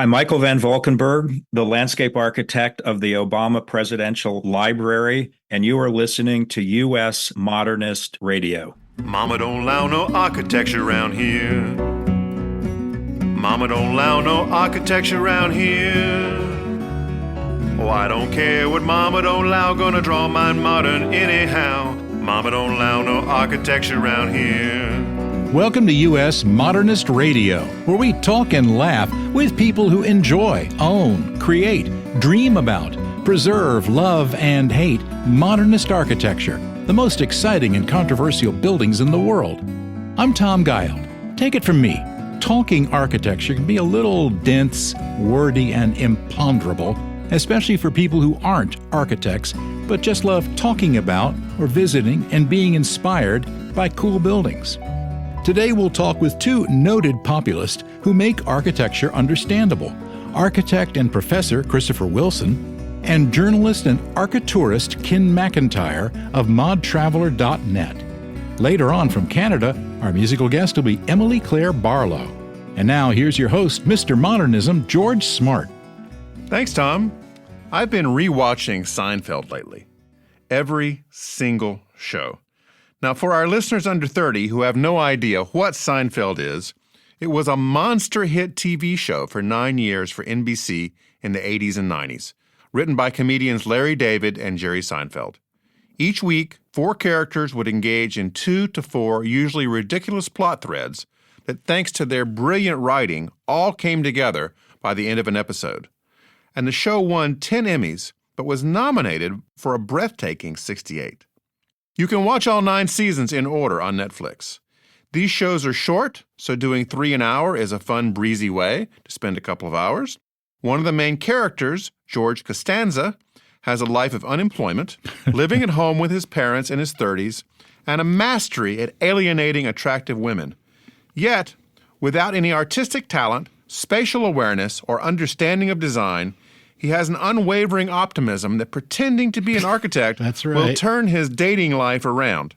I'm Michael Van Valkenburg, the landscape architect of the Obama Presidential Library, and you are listening to U.S. Modernist Radio. Mama don't allow no architecture around here. Mama don't allow no architecture around here. Oh, I don't care what Mama don't allow, gonna draw mine modern anyhow. Mama don't allow no architecture around here. Welcome to U.S. Modernist Radio, where we talk and laugh with people who enjoy, own, create, dream about, preserve, love, and hate modernist architecture, the most exciting and controversial buildings in the world. I'm Tom Guild. Take it from me, talking architecture can be a little dense, wordy, and imponderable, especially for people who aren't architects, but just love talking about or visiting and being inspired by cool buildings. Today we'll talk with two noted populists who make architecture understandable, architect and professor Christopher Wilson, and journalist and architourist Ken MacIntyre of modtraveler.net. Later on from Canada, our musical guest will be Emilie-Claire Barlow. And now here's your host, Mr. Modernism, George Smart. Thanks, Tom. I've been rewatching Seinfeld lately. Every single show. Now, for our listeners under 30 who have no idea what Seinfeld is, it was a monster hit TV show for 9 years for NBC in the 80s and 90s, written by comedians Larry David and Jerry Seinfeld. Each week, 4 characters would engage in 2 to 4 usually ridiculous plot threads that, thanks to their brilliant writing, all came together by the end of an episode. And the show won 10 Emmys, but was nominated for a breathtaking 68. You can watch all 9 seasons in order on Netflix. These shows are short, so doing 3 an hour is a fun, breezy way to spend a couple of hours. One of the main characters, George Costanza, has a life of unemployment, living at home with his parents in his 30s, and a mastery at alienating attractive women. Yet, without any artistic talent, spatial awareness, or understanding of design, he has an unwavering optimism that pretending to be an architect That's right. will turn his dating life around.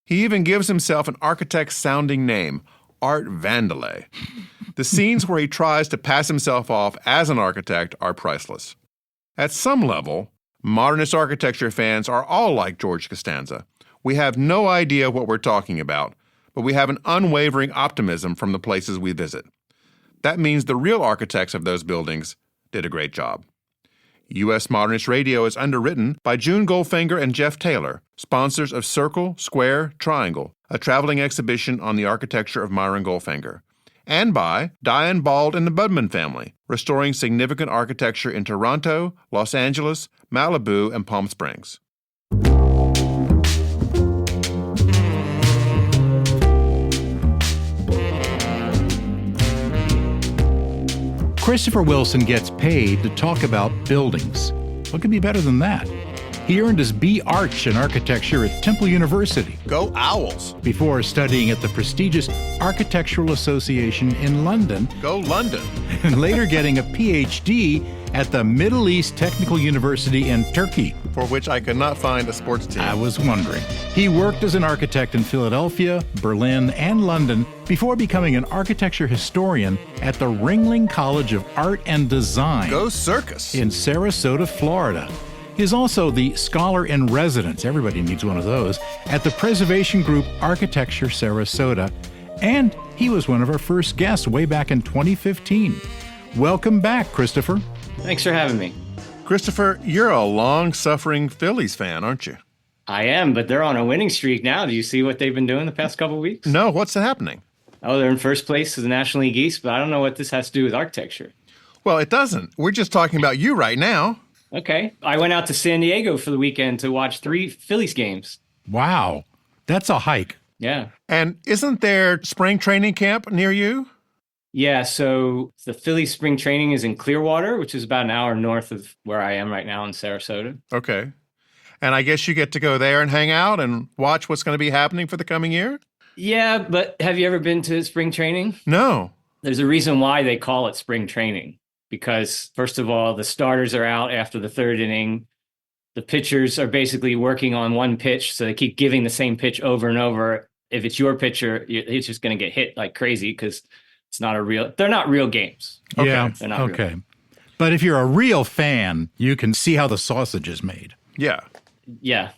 He even gives himself an architect-sounding name, Art Vandelay. The scenes where he tries to pass himself off as an architect are priceless. At some level, modernist architecture fans are all like George Costanza. We have no idea what we're talking about, but we have an unwavering optimism from the places we visit. That means the real architects of those buildings did a great job. U.S. Modernist Radio is underwritten by June Goldfinger and Jeff Taylor, sponsors of Circle, Square, Triangle, a traveling exhibition on the architecture of Myron Goldfinger, and by Diane Bald and the Budman family, restoring significant architecture in Toronto, Los Angeles, Malibu, and Palm Springs. Christopher Wilson gets paid to talk about buildings. What could be better than that? He earned his B.Arch in architecture at Temple University Go Owls! before studying at the prestigious Architectural Association in London Go London! and later getting a Ph.D. at the Middle East Technical University in Turkey. For which I could not find a sports team. I was wondering. He worked as an architect in Philadelphia, Berlin, and London before becoming an architecture historian at the Ringling College of Art and Design Go Circus! in Sarasota, Florida. He is also the scholar in residence, everybody needs one of those, at the Preservation Group Architecture Sarasota, and he was one of our first guests way back in 2015. Welcome back, Christopher. Thanks for having me. Christopher, you're a long-suffering Phillies fan, aren't you? I am, but they're on a winning streak now. Do you see what they've been doing the past couple of weeks? No, what's happening? Oh, they're in first place as the National League East, but I don't know what this has to do with architecture. Well, it doesn't. We're just talking about you right now. Okay. I went out to San Diego for the weekend to watch 3 Phillies games. Wow, that's a hike. Yeah. And isn't there spring training camp near you? Yeah, so the Phillies spring training is in Clearwater, which is about an hour north of where I am right now in Sarasota. Okay. And I guess you get to go there and hang out and watch what's going to be happening for the coming year? Yeah, but have you ever been to spring training? No. There's a reason why they call it spring training. Because, first of all, the starters are out after the 3rd inning. The pitchers are basically working on one pitch, so they keep giving the same pitch over and over. If it's your pitcher, he's just going to get hit like crazy because It's not a real, they're not real games. Yeah. They're not real. Okay. But if you're a real fan, you can see how the sausage is made. Yeah. Yeah.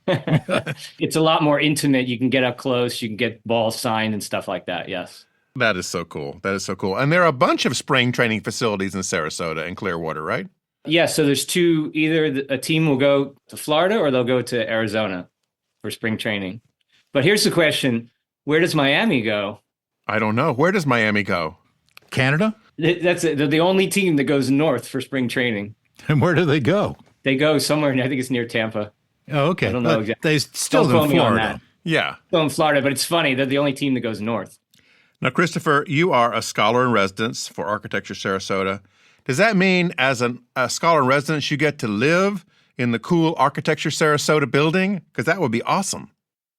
It's a lot more intimate. You can get up close. You can get balls signed and stuff like that. Yes. That is so cool. That is so cool. And there are a bunch of spring training facilities in Sarasota and Clearwater, right? Yeah. So there's two, either a team will go to Florida or they'll go to Arizona for spring training. But here's the question. Where does Miami go? I don't know. Where does Miami go? Canada? That's it. They're the only team that goes north for spring training. And where do they go? They go somewhere, I think it's near Tampa. Oh, okay. I don't know exactly. They still Don't quote in me on Florida. that. Yeah. Still in Florida, but it's funny. They're the only team that goes north. Now, Christopher, you are a scholar in residence for Architecture Sarasota. Does that mean as a scholar in residence, you get to live in the cool Architecture Sarasota building? Because that would be awesome.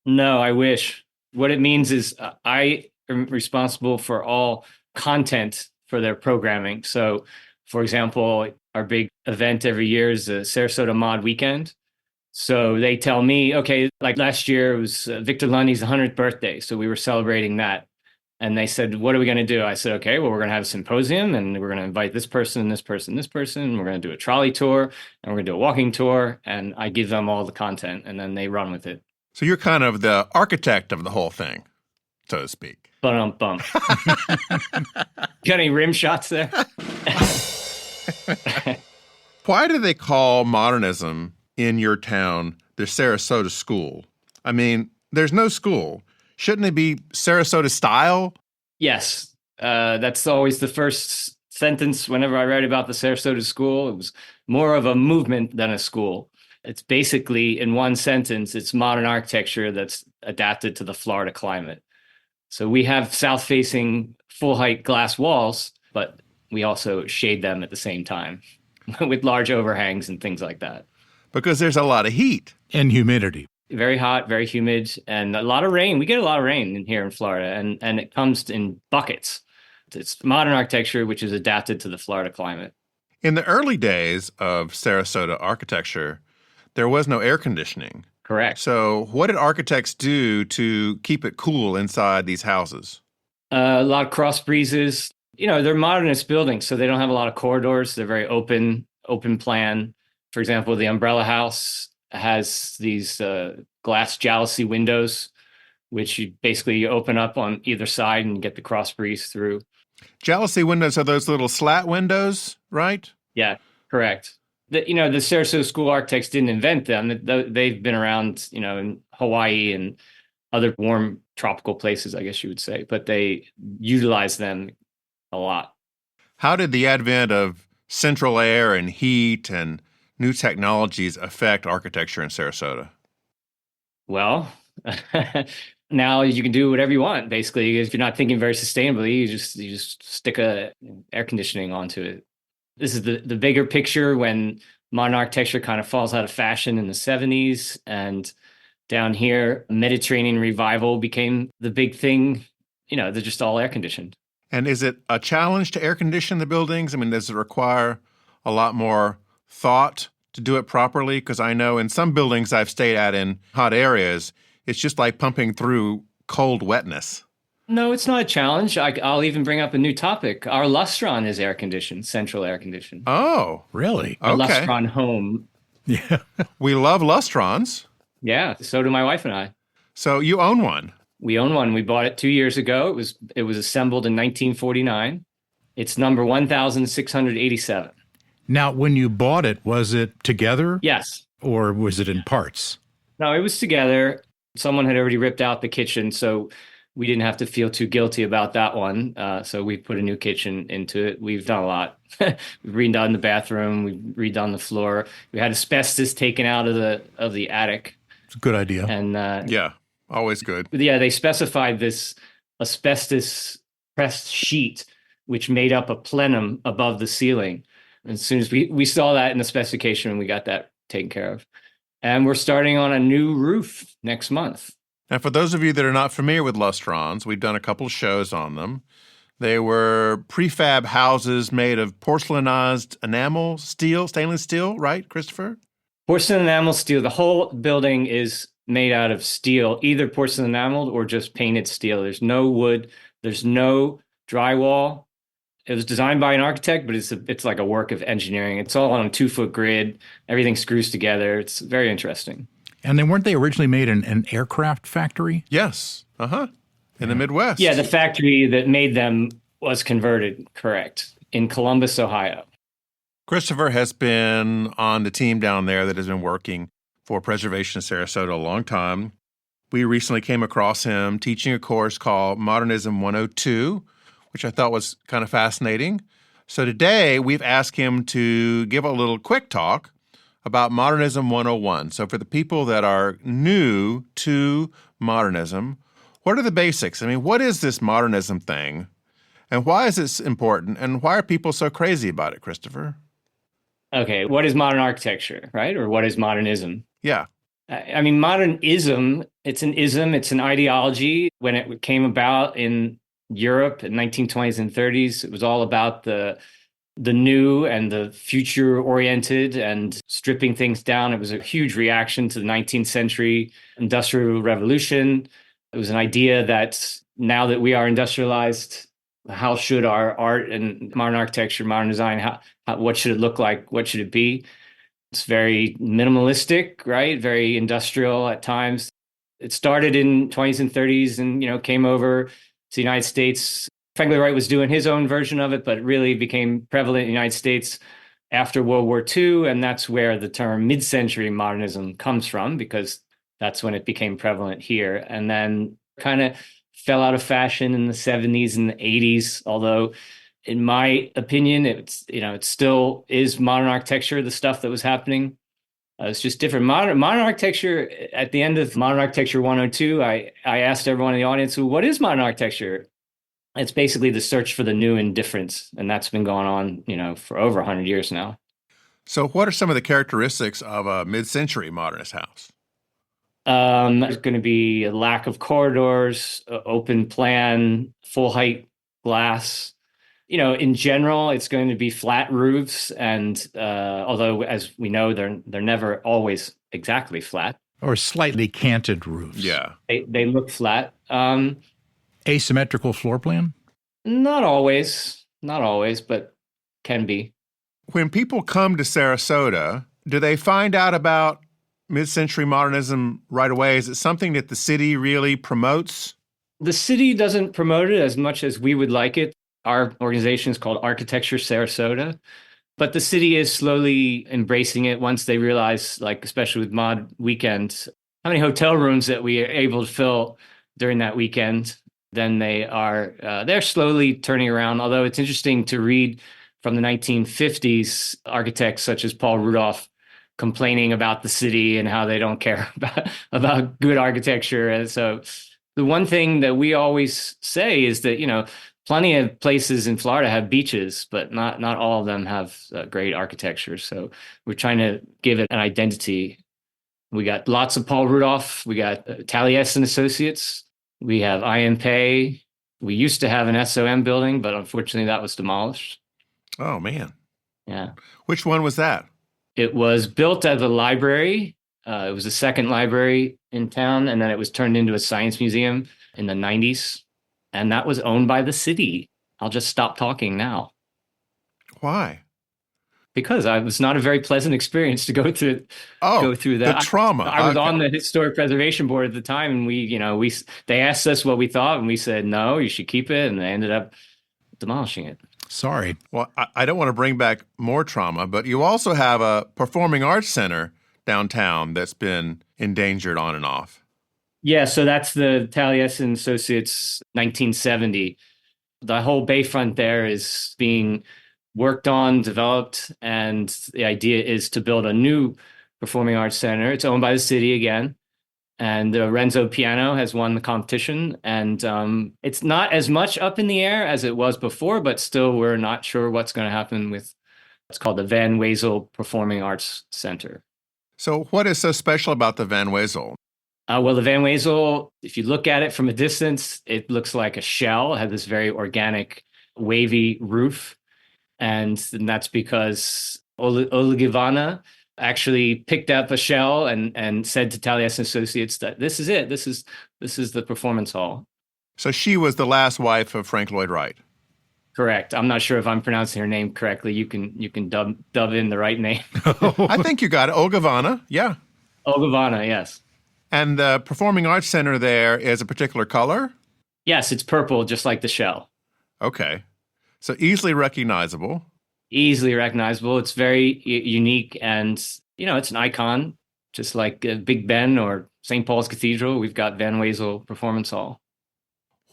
No, I wish. What it means is I am responsible for all content for their programming. So, for example, our big event every year is the Sarasota Mod Weekend. So they tell me, okay, like last year it was Victor Lundy's 100th birthday. So we were celebrating that. And they said, what are we going to do? I said, okay, well, we're going to have a symposium and we're going to invite this person, this person, this person. And we're going to do a trolley tour and we're going to do a walking tour. And I give them all the content and then they run with it. So you're kind of the architect of the whole thing, so to speak. Bum. Got any rim shots there? Why do they call modernism in your town the Sarasota School? I mean, there's no school. Shouldn't it be Sarasota style? Yes. That's always the first sentence whenever I write about the Sarasota School. It was more of a movement than a school. It's basically, in one sentence, it's modern architecture that's adapted to the Florida climate. So we have south-facing full-height glass walls, but we also shade them at the same time with large overhangs and things like that. Because there's a lot of heat. And humidity. Very hot, very humid, and a lot of rain. We get a lot of rain in here in Florida, and it comes in buckets. It's modern architecture, which is adapted to the Florida climate. In the early days of Sarasota architecture, there was no air conditioning. Correct. So what did architects do to keep it cool inside these houses? A lot of cross breezes. You know, they're modernist buildings, so they don't have a lot of corridors. They're very open plan. For example, the Umbrella House has these glass jalousie windows, which you basically open up on either side and get the cross breeze through. Jalousie windows are those little slat windows, right? Yeah, correct. The Sarasota School architects didn't invent them. They've been around, in Hawaii and other warm tropical places, I guess you would say, but they utilize them a lot. How did the advent of central air and heat and new technologies affect architecture in Sarasota? Well, now you can do whatever you want. Basically, if you're not thinking very sustainably, you just stick a air conditioning onto it. This is the bigger picture when modern architecture kind of falls out of fashion in the 70s. And down here, Mediterranean revival became the big thing. They're just all air conditioned. And is it a challenge to air condition the buildings? I mean, does it require a lot more thought to do it properly? Because I know in some buildings I've stayed at in hot areas, it's just like pumping through cold wetness. No, it's not a challenge. I'll even bring up a new topic. Our lustron is air conditioned, central air conditioned. Oh, really? Our okay. lustron home. Yeah. We love lustrons. Yeah, so do my wife and I. So you own one. We own one. We bought it 2 years ago. It was assembled in 1949. It's number 1,687. Now, when you bought it, was it together? Yes. Or was it in parts? No, it was together. Someone had already ripped out the kitchen, so we didn't have to feel too guilty about that one. So we put a new kitchen into it. We've done a lot. We've redone the bathroom. We've redone the floor. We had asbestos taken out of the attic. It's a good idea. And Yeah, always good. yeah, they specified this asbestos pressed sheet, which made up a plenum above the ceiling. And as soon as we saw that in the specification, we got that taken care of. And we're starting on a new roof next month. And for those of you that are not familiar with lustrons, we've done a couple of shows on them. They were prefab houses made of porcelainized enamel steel, stainless steel, right, Christopher? Porcelain enamel steel. The whole building is made out of steel, either porcelain enameled or just painted steel. There's no wood. There's no drywall. It was designed by an architect, but it's like a work of engineering. It's all on a 2-foot grid. Everything screws together. It's very interesting. And then weren't they originally made in an aircraft factory? Yes. In the Midwest. Yeah, the factory that made them was converted, correct, in Columbus, Ohio. Christopher has been on the team down there that has been working for Preservation of Sarasota a long time. We recently came across him teaching a course called Modernism 102, which I thought was kind of fascinating. So today we've asked him to give a little quick talk about Modernism 101. So for the people that are new to modernism, what are the basics? I mean, what is this modernism thing? And why is this important? And why are people so crazy about it, Christopher? Okay, what is modern architecture, right? Or what is modernism? Yeah. I mean, modernism, it's an ideology. When it came about in Europe in 1920s and 30s, it was all about the new and the future-oriented and stripping things down. It was a huge reaction to the 19th century Industrial Revolution. It was an idea that now that we are industrialized, how should our art and modern architecture, modern design, what should it look like? What should it be? It's very minimalistic, right? Very industrial at times. It started in 20s and 30s and, came over to the United States. Frank Lloyd Wright was doing his own version of it, but it really became prevalent in the United States after World War II. And that's where the term mid-century modernism comes from, because that's when it became prevalent here. And then kind of fell out of fashion in the 70s and the 80s, although in my opinion, it still is modern architecture, the stuff that was happening. It's just different. Modern architecture, at the end of Modern Architecture 102, I asked everyone in the audience, what is modern architecture? It's basically the search for the new and different. And that's been going on, for over 100 years now. So what are some of the characteristics of a mid-century modernist house? There's going to be a lack of corridors, open plan, full height glass. In general, it's going to be flat roofs, and although, as we know, they're never always exactly flat, Or slightly canted roofs. Yeah. they look flat. Asymmetrical floor plan? Not always, but can be. When people come to Sarasota, do they find out about mid-century modernism right away? Is it something that the city really promotes? The city doesn't promote it as much as we would like it. Our organization is called Architecture Sarasota, but the city is slowly embracing it once they realize, like, especially with Mod Weekend, how many hotel rooms that we are able to fill during that weekend. Then they're slowly turning around. Although it's interesting to read from the 1950s, architects such as Paul Rudolph complaining about the city and how they don't care about good architecture. And so the one thing that we always say is that, plenty of places in Florida have beaches, but not all of them have great architecture. So we're trying to give it an identity. We got lots of Paul Rudolph. We got Taliesin Associates. We have IMPay. We used to have an SOM building, but unfortunately that was demolished. Oh, man. Yeah. Which one was that? It was built as a library. It was the second library in town, and then it was turned into a science museum in the 90s. And that was owned by the city. I'll just stop talking now. Why? Because it was not a very pleasant experience to go through. Go through that. The trauma. I was on the Historic Preservation Board at the time, and they asked us what we thought, and we said no, you should keep it, and they ended up demolishing it. Sorry. Well, I don't want to bring back more trauma, but you also have a performing arts center downtown that's been endangered on and off. Yeah, so that's the Taliesin Associates 1970. The whole bayfront there is being worked on, developed, and the idea is to build a new performing arts center. It's owned by the city again, and Renzo Piano has won the competition. And it's not as much up in the air as it was before, but still we're not sure what's going to happen with what's called the Van Wezel Performing Arts Center. So what is so special about the Van Wezel? Well, the Van Wezel, if you look at it from a distance, it looks like a shell. It had this very organic, wavy roof. And that's because Olegivana actually picked up a shell and said to Taliesin Associates that this is it. This is the performance hall. So she was the last wife of Frank Lloyd Wright. Correct. I'm not sure if I'm pronouncing her name correctly. You can dub in the right name. I think you got it. Olgavana, yeah. Ogavana, yes. And the Performing Arts Center there is a particular color? Yes, it's purple, just like the shell. Okay. So easily recognizable. Easily recognizable. It's very unique, and it's an icon, just like Big Ben or St. Paul's Cathedral. We've got Van Wezel Performance Hall.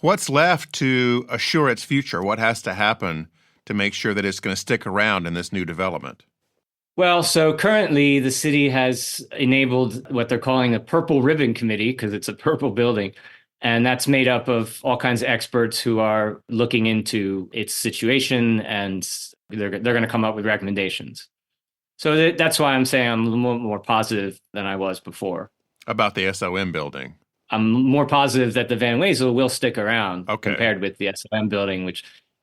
What's left to assure its future? What has to happen to make sure that it's going to stick around in this new development? Well, so currently the city has enabled what they're calling a Purple Ribbon Committee, because it's a purple building. And that's made up of all kinds of experts who are looking into its situation, and they're going to come up with recommendations. So that's why I'm saying I'm a little more positive than I was before. About the SOM building. I'm more positive that the Van Wezel will stick around compared with the SOM building,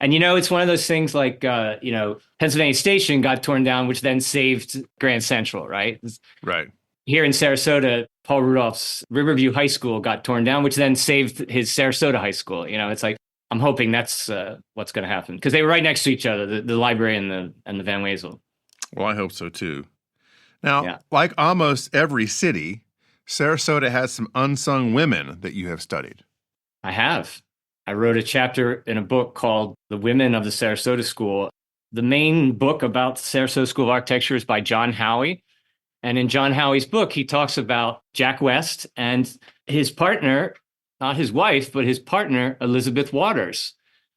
and it's one of those things like, Pennsylvania Station got torn down, which then saved Grand Central, right? Right. Here in Sarasota, Paul Rudolph's Riverview High School got torn down, which then saved his Sarasota High School. It's like, I'm hoping that's what's going to happen, because they were right next to each other, the library and the Van Wezel. Well, I hope so too. Now, like almost every city, Sarasota has some unsung women that you have studied. I have. I wrote a chapter in a book called The Women of the Sarasota School. The main book about the Sarasota School of Architecture is by John Howey. And in John Howey's book, he talks about Jack West and his partner, not his wife, but his partner, Elizabeth Waters.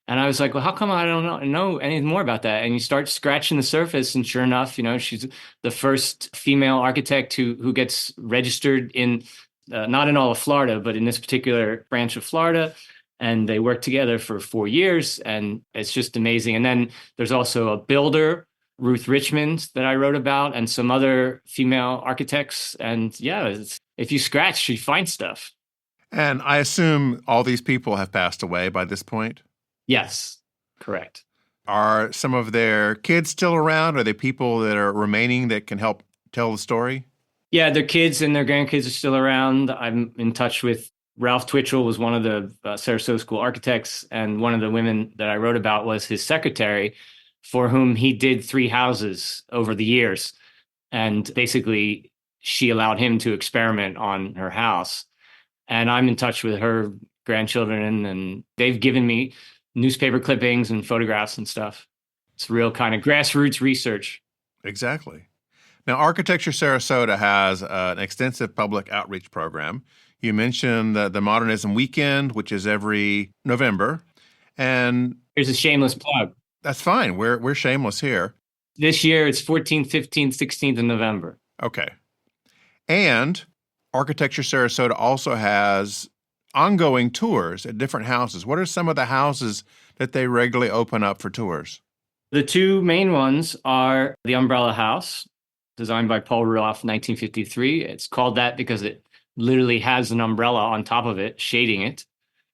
And I was like, well, how come I don't know anything more about that? And you start scratching the surface, and sure enough, she's the first female architect who gets registered in, not in all of Florida, but in this particular branch of Florida. And they worked together for 4 years, and it's just amazing. And then there's also a builder, Ruth Richmond, that I wrote about, and some other female architects. And if you scratch, you find stuff. And I assume all these people have passed away by this point? Yes, correct. Are some of their kids still around? Are they people that are remaining that can help tell the story? Yeah, their kids and their grandkids are still around. I'm in touch with Ralph Twitchell, was one of the Sarasota School architects, and one of the women that I wrote about was his secretary, for whom he did 3 houses over the years. And basically, she allowed him to experiment on her house. And I'm in touch with her grandchildren, and they've given me newspaper clippings and photographs and stuff. It's real kind of grassroots research. Exactly. Now, Architecture Sarasota has an extensive public outreach program. You mentioned the Modernism Weekend, which is every November. And here's a shameless plug. That's fine. We're shameless here. This year, it's 14th, 15th, 16th of November. Okay. And Architecture Sarasota also has ongoing tours at different houses. What are some of the houses that they regularly open up for tours? The 2 main ones are the Umbrella House, designed by Paul Rudolph, 1953. It's called that because it literally has an umbrella on top of it, shading it.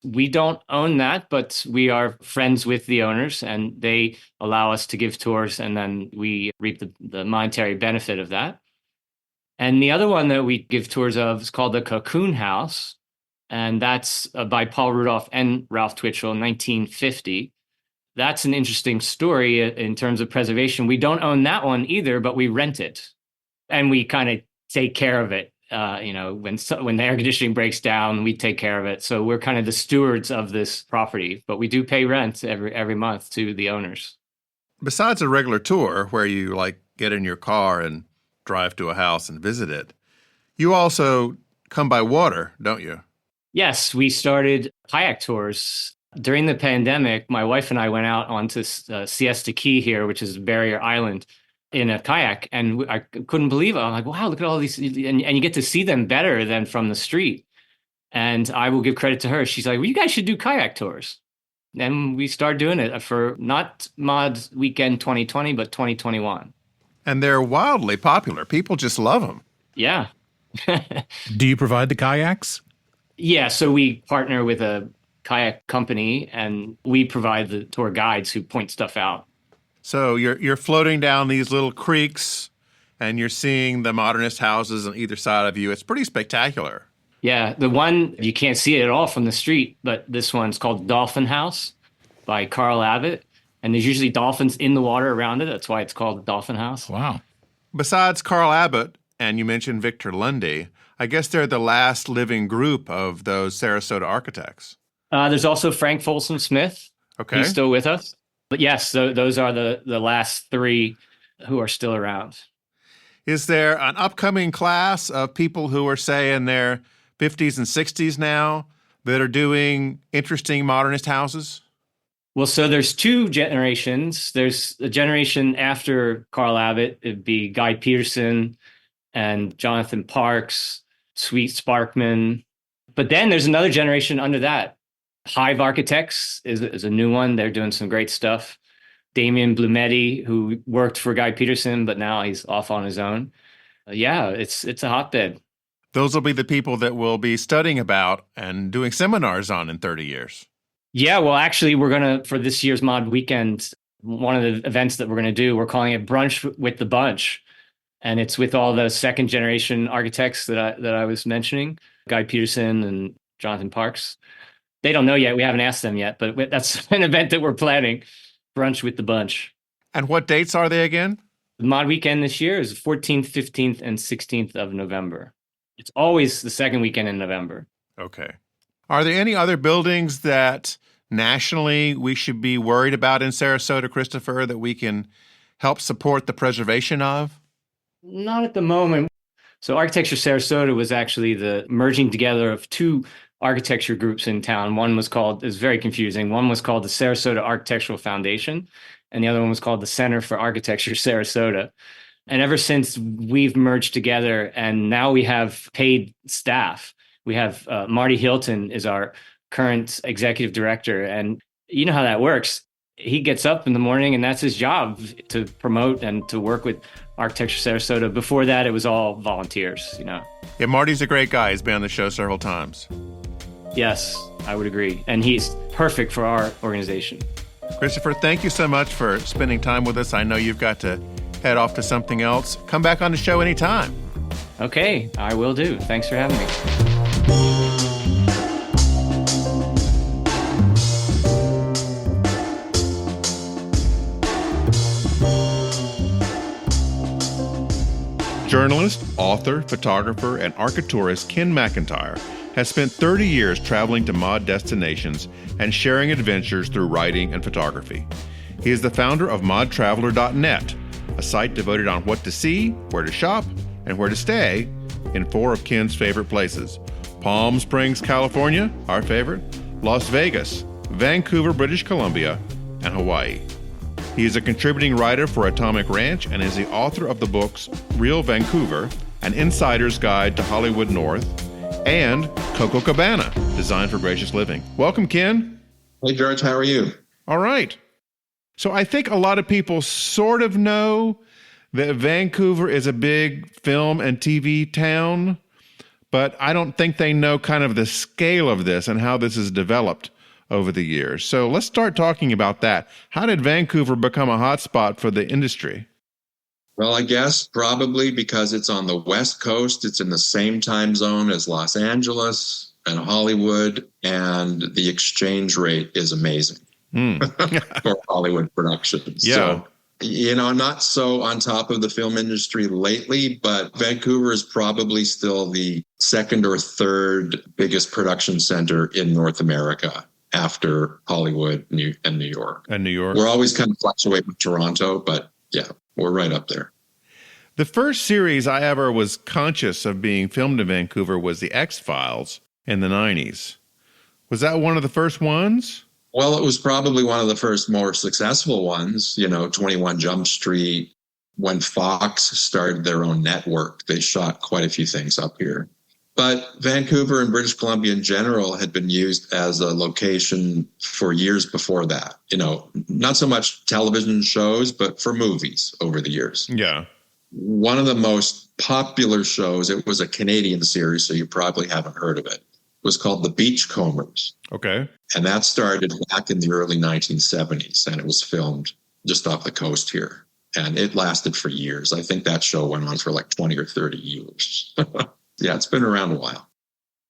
We don't own that, but we are friends with the owners, and they allow us to give tours, and then we reap the monetary benefit of that. And the other one that we give tours of is called the Cocoon House, and that's by Paul Rudolph and Ralph Twitchell in 1950. That's an interesting story in terms of preservation. We don't own that one either, but we rent it, and we kind of take care of it. When the air conditioning breaks down, we take care of it. So we're kind of the stewards of this property, but we do pay rent every month to the owners. Besides a regular tour where you get in your car and drive to a house and visit it, you also come by water, don't you? Yes, we started kayak tours. During the pandemic, my wife and I went out onto Siesta Key here, which is Barrier Island, in a kayak, and I couldn't believe it. I'm like, wow, look at all these, and you get to see them better than from the street. And I will give credit to her. She's like, well, you guys should do kayak tours. And we started doing it for not Mod Weekend 2020, but 2021. And they're wildly popular. People just love them. Yeah. Do you provide the kayaks? Yeah, so we partner with a kayak company, and we provide the tour guides who point stuff out. So you're floating down these little creeks, and you're seeing the modernist houses on either side of you. It's pretty spectacular. Yeah, the one, you can't see it at all from the street, but this one's called Dolphin House by Carl Abbott. And there's usually dolphins in the water around it. That's why it's called the Dolphin House. Wow. Besides Carl Abbott, and you mentioned Victor Lundy, I guess they're the last living group of those Sarasota architects. There's also Frank Folsom Smith. Okay. He's still with us. But yes, those are the last three who are still around. Is there an upcoming class of people who are, say, in their 50s and 60s now that are doing interesting modernist houses? Well, so there's two generations. There's a generation after Carl Abbott. It'd be Guy Peterson and Jonathan Parks, Sweet Sparkman. But then there's another generation under that. Hive Architects is a new one. They're doing some great stuff. Damien Blumetti, who worked for Guy Peterson, but now he's off on his own. Yeah, it's a hotbed. Those will be the people that we'll be studying about and doing seminars on in 30 years. Yeah, well, actually, we're going to, for this year's Mod Weekend, one of the events that we're going to do, we're calling it Brunch with the Bunch. And it's with all the second generation architects that I was mentioning, Guy Peterson and Jonathan Parks. They don't know yet. We haven't asked them yet, but that's an event that we're planning, Brunch with the Bunch. And what dates are they again? The Mod Weekend this year is 14th, 15th, and 16th of November. It's always the second weekend in November. Okay. Are there any other buildings that nationally we should be worried about in Sarasota, Christopher, that we can help support the preservation of? Not at the moment. So Architecture Sarasota was actually the merging together of two architecture groups in town. One was called, it's very confusing, one was called the Sarasota Architectural Foundation, and the other one was called the Center for Architecture Sarasota. And ever since we've merged together, and now we have paid staff. We have Marty Hilton is our current executive director. And you know how that works. He gets up in the morning and that's his job, to promote and to work with Architecture Sarasota. Before that, it was all volunteers, you know. Yeah, Marty's a great guy. He's been on the show several times. Yes, I would agree. And he's perfect for our organization. Christopher, thank you so much for spending time with us. I know you've got to head off to something else. Come back on the show anytime. Okay, I will do. Thanks for having me. Journalist, author, photographer, and architourist Ken MacIntyre has spent 30 years traveling to mod destinations and sharing adventures through writing and photography. He is the founder of modtraveler.net, a site devoted on what to see, where to shop, and where to stay in 4 of Ken's favorite places: Palm Springs, California, our favorite, Las Vegas, Vancouver, British Columbia, and Hawaii. He is a contributing writer for Atomic Ranch and is the author of the books Real Vancouver, An Insider's Guide to Hollywood North, and Coco Cabana, Designed for Gracious Living. Welcome, Ken. Hey, George, how are you? All right. So I think a lot of people sort of know that Vancouver is a big film and TV town, but I don't think they know kind of the scale of this and how this has developed over the years. So let's start talking about that. How did Vancouver become a hotspot for the industry? Well, I guess probably because it's on the West Coast. It's in the same time zone as Los Angeles and Hollywood, and the exchange rate is amazing for Hollywood productions. Yeah. So, you know, I'm not so on top of the film industry lately, but Vancouver is probably still the second or third biggest production center in North America after Hollywood and New York. And New York. We're always kind of fluctuate with Toronto, but yeah, we're right up there. The first series I ever was conscious of being filmed in Vancouver was The X-Files in the 90s. Was that one of the first ones? Well, it was probably one of the first more successful ones, you know, 21 Jump Street. When Fox started their own network, they shot quite a few things up here. But Vancouver and British Columbia in general had been used as a location for years before that. You know, not so much television shows, but for movies over the years. Yeah. One of the most popular shows, it was a Canadian series, so you probably haven't heard of it, was called The Beachcombers. Okay. And that started back in the early 1970s, and it was filmed just off the coast here. And it lasted for years. I think that show went on for like 20 or 30 years. Yeah, it's been around a while.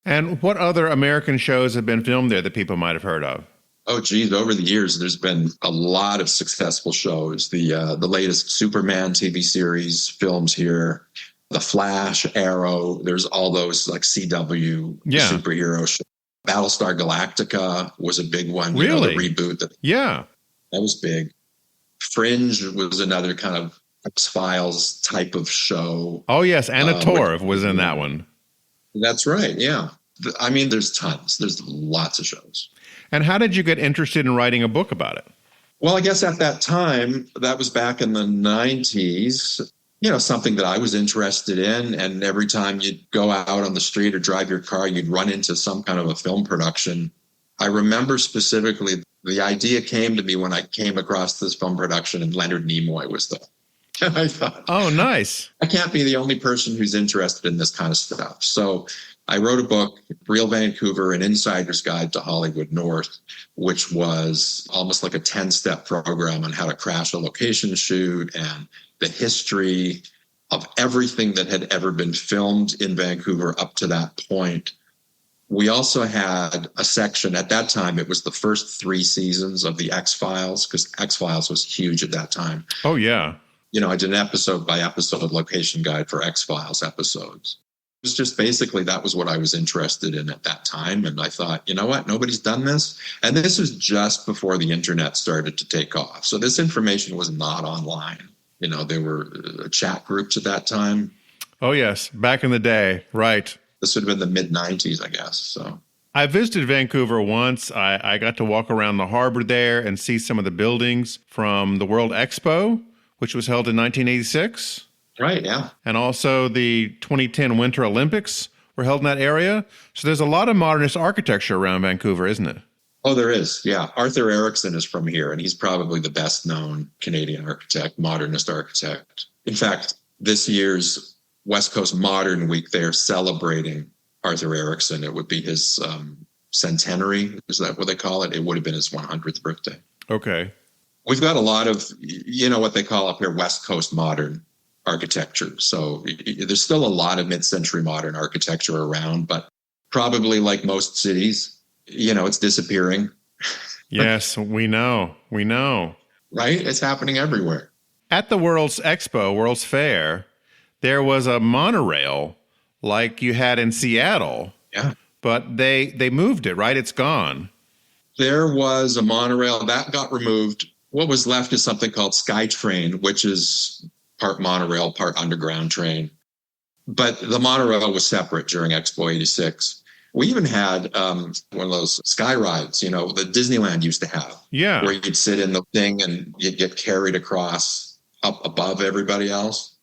And what other American shows have been filmed there that people might have heard of? Oh, geez, over the years, there's been a lot of successful shows. The latest Superman TV series, films here, The Flash, Arrow. There's all those like CW superhero shows. Battlestar Galactica was a big one. Really? The reboot. That was big. Fringe was another kind of X-Files type of show. Oh, yes. Anna Torv was in that one. That's right. Yeah. I mean, there's tons. There's lots of shows. And how did you get interested in writing a book about it? Well, I guess at that time, that was back in the 90s, something that I was interested in. And every time you'd go out on the street or drive your car, you'd run into some kind of a film production. I remember specifically the idea came to me when I came across this film production and Leonard Nimoy was there. And I thought, oh, nice. I can't be the only person who's interested in this kind of stuff. So I wrote a book, Real Vancouver, An Insider's Guide to Hollywood North, which was almost like a 10-step program on how to crash a location shoot and the history of everything that had ever been filmed in Vancouver up to that point. We also had a section, at that time, it was the first 3 seasons of the X-Files, because X-Files was huge at that time. Oh, yeah. I did an episode by episode location guide for X-Files episodes. It was just basically that was what I was interested in at that time. And I thought, you know what, nobody's done this. And this was just before the internet started to take off. So this information was not online. There were chat groups at that time. Oh, yes. Back in the day. Right. This would have been the mid-90s, I guess. So I visited Vancouver once. I got to walk around the harbor there and see some of the buildings from the World Expo, which was held in 1986. Right, yeah. And also the 2010 Winter Olympics were held in that area. So there's a lot of modernist architecture around Vancouver, isn't it? Oh, there is, yeah. Arthur Erickson is from here, and he's probably the best-known Canadian architect, modernist architect. In fact, this year's West Coast Modern Week, they're celebrating Arthur Erickson. It would be his centenary. Is that what they call it? It would have been his 100th birthday. Okay. We've got a lot of, what they call up here West Coast modern architecture. So there's still a lot of mid-century modern architecture around, but probably like most cities, it's disappearing. Yes, we know. Right? It's happening everywhere. At the World's Expo, World's Fair, there was a monorail like you had in Seattle. Yeah. But they moved it, right? It's gone. There was a monorail that got removed. What was left is something called SkyTrain, which is part monorail, part underground train. But the monorail was separate during Expo 86. We even had one of those sky rides, that Disneyland used to have. Yeah. Where you'd sit in the thing and you'd get carried across up above everybody else.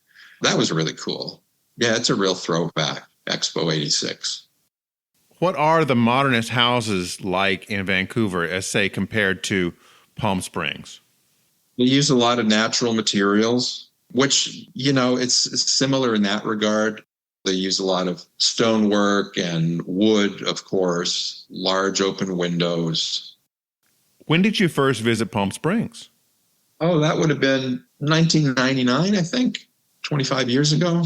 That was really cool. Yeah, it's a real throwback, Expo 86. What are the modernist houses like in Vancouver, as say, compared to Palm Springs? They use a lot of natural materials, which, it's similar in that regard. They use a lot of stonework and wood, of course, large open windows. When did you first visit Palm Springs? Oh, that would have been 1999, I think, 25 years ago.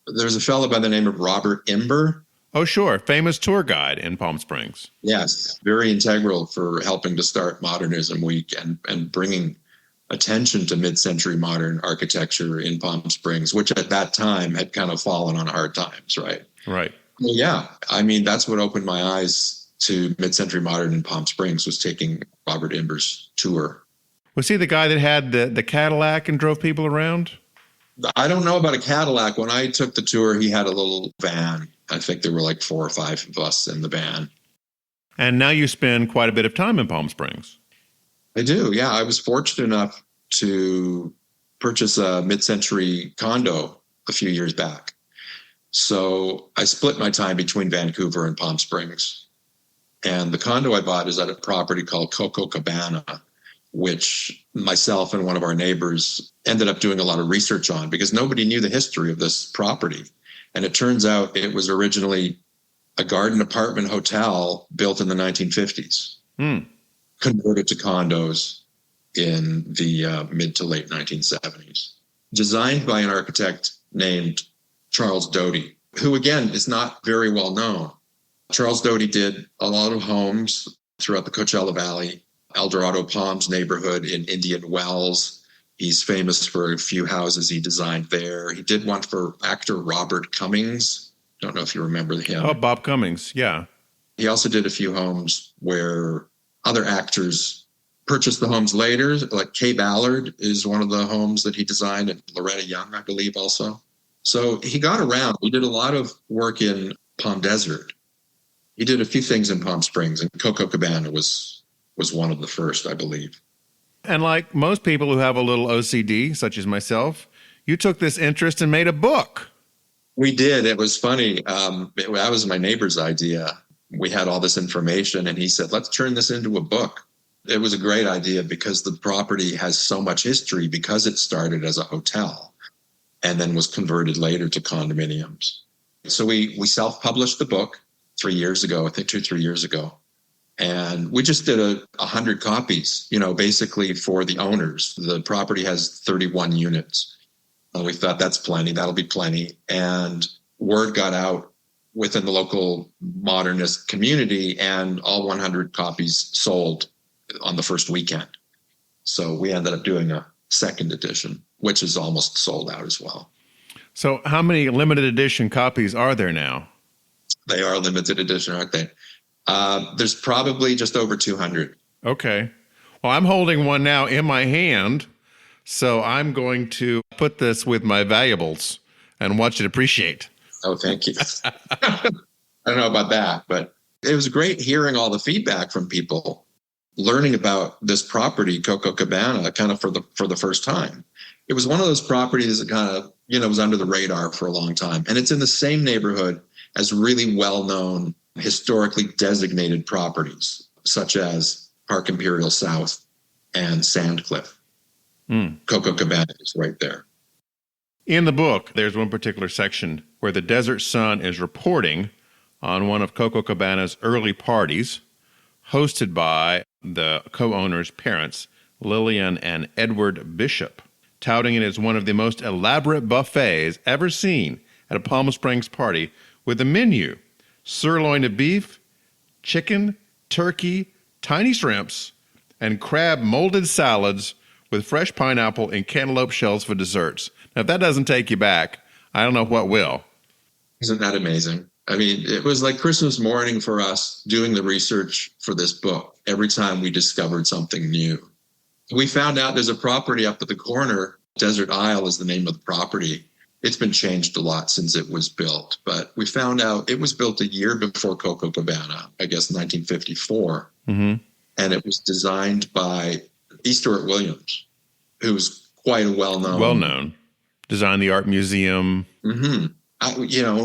There's a fellow by the name of Robert Imber. Oh, sure. Famous tour guide in Palm Springs. Yes, very integral for helping to start Modernism Week and bringing attention to mid-century modern architecture in Palm Springs, which at that time had kind of fallen on hard times, right? Right. Well, yeah. I mean, that's what opened my eyes to mid-century modern in Palm Springs, was taking Robert Imber's tour. Was he the guy that had the Cadillac and drove people around? I don't know about a Cadillac. When I took the tour, he had a little van. I think there were like 4 or 5 of us in the van. And now you spend quite a bit of time in Palm Springs. I do, yeah. I was fortunate enough to purchase a mid-century condo a few years back. So I split my time between Vancouver and Palm Springs. And the condo I bought is at a property called Coco Cabana, which myself and one of our neighbors ended up doing a lot of research on because nobody knew the history of this property. And it turns out it was originally a garden apartment hotel built in the 1950s, converted to condos in the mid to late 1970s. Designed by an architect named Charles Doty, who, again, is not very well known. Charles Doty did a lot of homes throughout the Coachella Valley, Eldorado Palms neighborhood in Indian Wells. He's famous for a few houses he designed there. He did one for actor Robert Cummings. Don't know if you remember him. Oh, Bob Cummings, yeah. He also did a few homes where other actors purchased the homes later, like Kay Ballard is one of the homes that he designed, and Loretta Young, I believe, also. So he got around. He did a lot of work in Palm Desert. He did a few things in Palm Springs, and Coco Cabana was one of the first, I believe. And like most people who have a little OCD, such as myself, you took this interest and made a book. We did. It was funny. That was my neighbor's idea. We had all this information, and he said, let's turn this into a book. It was a great idea because the property has so much history because it started as a hotel and then was converted later to condominiums. So we self-published the book 3 years ago, I think 2-3 years ago. And we just did 100 copies, basically for the owners. The property has 31 units. We thought that's plenty. That'll be plenty. And word got out within the local modernist community, and all 100 copies sold on the first weekend. So we ended up doing a second edition, which is almost sold out as well. So how many limited edition copies are there now? They are limited edition, aren't they? There's probably just over 200. Okay. Well, I'm holding one now in my hand, so I'm going to put this with my valuables and watch it appreciate. Oh, thank you. I don't know about that, but it was great hearing all the feedback from people, learning about this property, Coco Cabana, kind of for the first time. It was one of those properties that kind of, was under the radar for a long time. And it's in the same neighborhood as really well-known, historically designated properties, such as Park Imperial South and Sandcliffe. Coco Cabana is right there. In the book, there's one particular section where the Desert Sun is reporting on one of Coco Cabana's early parties, hosted by the co-owners' parents, Lillian and Edward Bishop, touting it as one of the most elaborate buffets ever seen at a Palm Springs party, with a menu: sirloin of beef, chicken, turkey, tiny shrimps, and crab molded salads with fresh pineapple and cantaloupe shells for desserts. Now, if that doesn't take you back, I don't know what will. Isn't that amazing? I mean, it was like Christmas morning for us doing the research for this book. Every time we discovered something new, we found out there's a property up at the corner. Desert Isle is the name of the property. It's been changed a lot since it was built, but we found out it was built a year before Coco Cabana, I guess 1954. Mm-hmm. And it was designed by E. Stewart Williams, who's quite a well-known. Designed the art museum. Mm-hmm.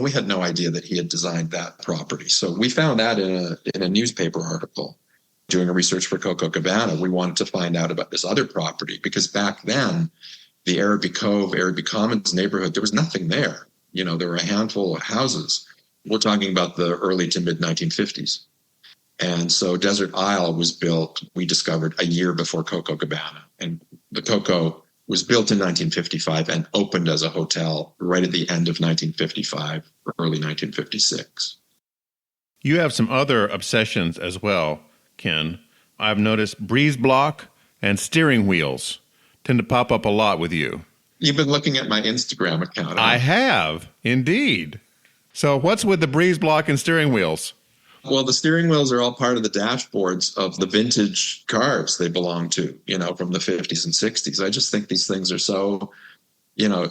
We had no idea that he had designed that property. So we found that in a newspaper article. Doing a research for Coco Cabana, we wanted to find out about this other property because back then, the Araby Cove, Araby Commons neighborhood, there was nothing there. There were a handful of houses. We're talking about the early to mid 1950s. And so Desert Isle was built, we discovered, a year before Coco Cabana. And the Coco was built in 1955 and opened as a hotel right at the end of 1955, early 1956. You have some other obsessions as well, Ken. I've noticed breeze block and steering wheels tend to pop up a lot with you. You've been looking at my Instagram account. I have, indeed. So what's with the breeze block and steering wheels? Well, the steering wheels are all part of the dashboards of the vintage cars they belong to, from the 50s and 60s. I just think these things are so,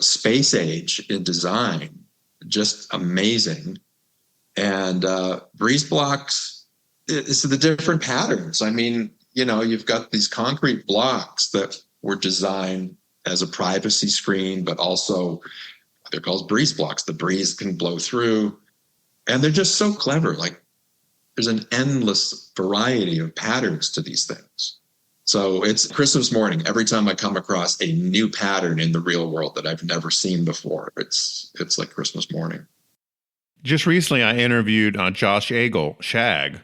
space age in design, just amazing. And breeze blocks, it's the different patterns. I mean, you've got these concrete blocks that were designed as a privacy screen, but also they're called breeze blocks. The breeze can blow through, and they're just so clever. Like, there's an endless variety of patterns to these things. So it's Christmas morning. Every time I come across a new pattern in the real world that I've never seen before, it's like Christmas morning. Just recently, I interviewed Josh Agel, Shag,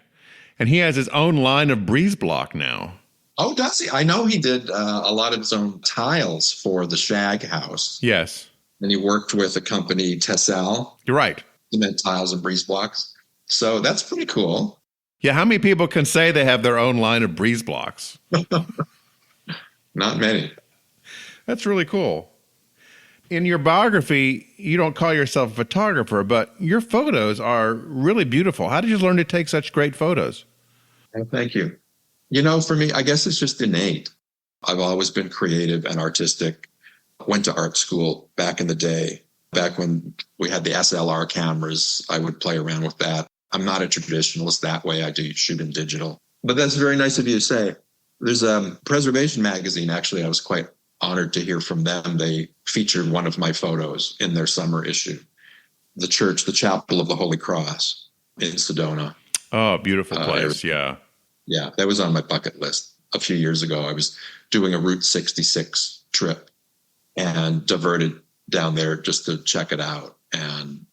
and he has his own line of breeze block now. Oh, does he? I know he did a lot of his own tiles for the Shag house. Yes. And he worked with a company, Tessel. You're right. Cement tiles and breeze blocks. So that's pretty cool. Yeah, how many people can say they have their own line of breeze blocks? Not many. That's really cool. In your biography, you don't call yourself a photographer, but your photos are really beautiful. How did you learn to take such great photos? Well, thank you. You know, for me, I guess it's just innate. I've always been creative and artistic. Went to art school back in the day. Back when we had the SLR cameras, I would play around with that. I'm not a traditionalist that way. I do shoot in digital. But that's very nice of you to say. There's a Preservation magazine, actually, I was quite honored to hear from them. They featured one of my photos in their summer issue. The church, the Chapel of the Holy Cross in Sedona. Oh, beautiful place, yeah. Yeah, that was on my bucket list. A few years ago, I was doing a Route 66 trip and diverted down there just to check it out. And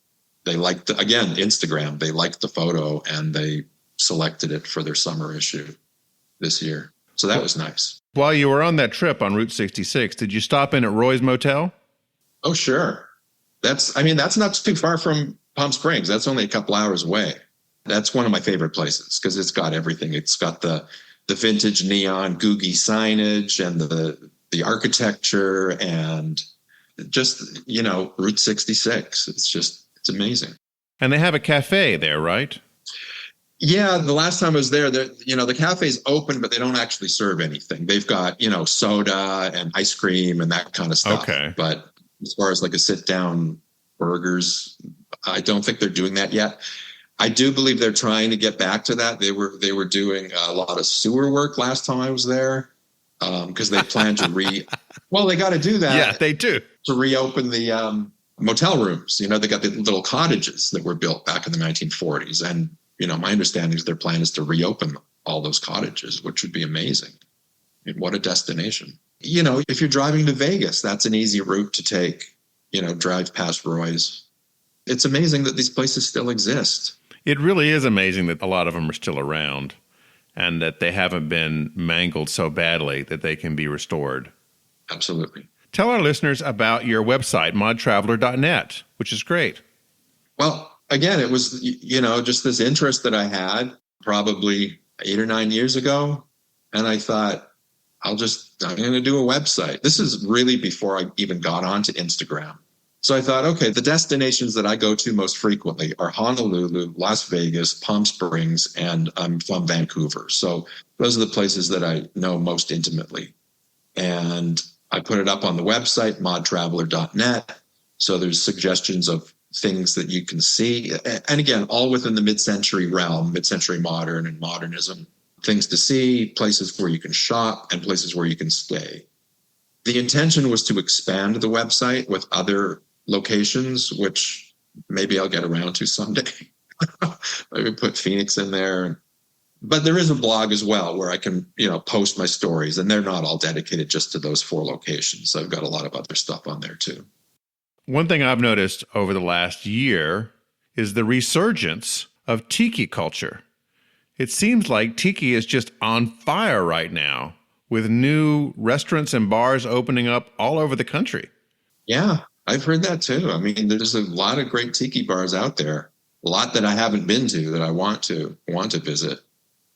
they liked, again, Instagram, they liked the photo and they selected it for their summer issue this year. So that was nice. While you were on that trip on Route 66, did you stop in at Roy's Motel? Oh, sure. That's not too far from Palm Springs. That's only a couple hours away. That's one of my favorite places because it's got everything. It's got the vintage neon googie signage and the architecture and just, Route 66. It's amazing. And they have a cafe there, right? Yeah, the last time I was there, the cafe's open, but they don't actually serve anything. They've got, soda and ice cream and that kind of stuff. Okay. But as far as like a sit-down burgers, I don't think they're doing that yet. I do believe they're trying to get back to that. They were doing a lot of sewer work last time I was there because they plan to well, they got to do that. Yeah, they do. To reopen the motel rooms. They got the little cottages that were built back in the 1940s. And, my understanding is their plan is to reopen all those cottages, which would be amazing. And what a destination. If you're driving to Vegas, that's an easy route to take, drive past Roy's. It's amazing that these places still exist. It really is amazing that a lot of them are still around and that they haven't been mangled so badly that they can be restored. Absolutely. Tell our listeners about your website, modtraveler.net, which is great. Well, again, it was, just this interest that I had probably 8 or 9 years ago. And I thought, I'm going to do a website. This is really before I even got onto Instagram. So I thought, okay, the destinations that I go to most frequently are Honolulu, Las Vegas, Palm Springs, and I'm from Vancouver. So those are the places that I know most intimately. And I put it up on the website, modtraveler.net. So there's suggestions of things that you can see. And again, all within the mid-century realm, mid-century modern and modernism. Things to see, places where you can shop, and places where you can stay. The intention was to expand the website with other locations, which maybe I'll get around to someday. Maybe put Phoenix in there. But there is a blog as well where I can, post my stories, and they're not all dedicated just to those 4 locations. I've got a lot of other stuff on there too. One thing I've noticed over the last year is the resurgence of tiki culture. It seems like tiki is just on fire right now, with new restaurants and bars opening up all over the country. Yeah, I've heard that too. There's a lot of great tiki bars out there. A lot that I haven't been to that I want to visit.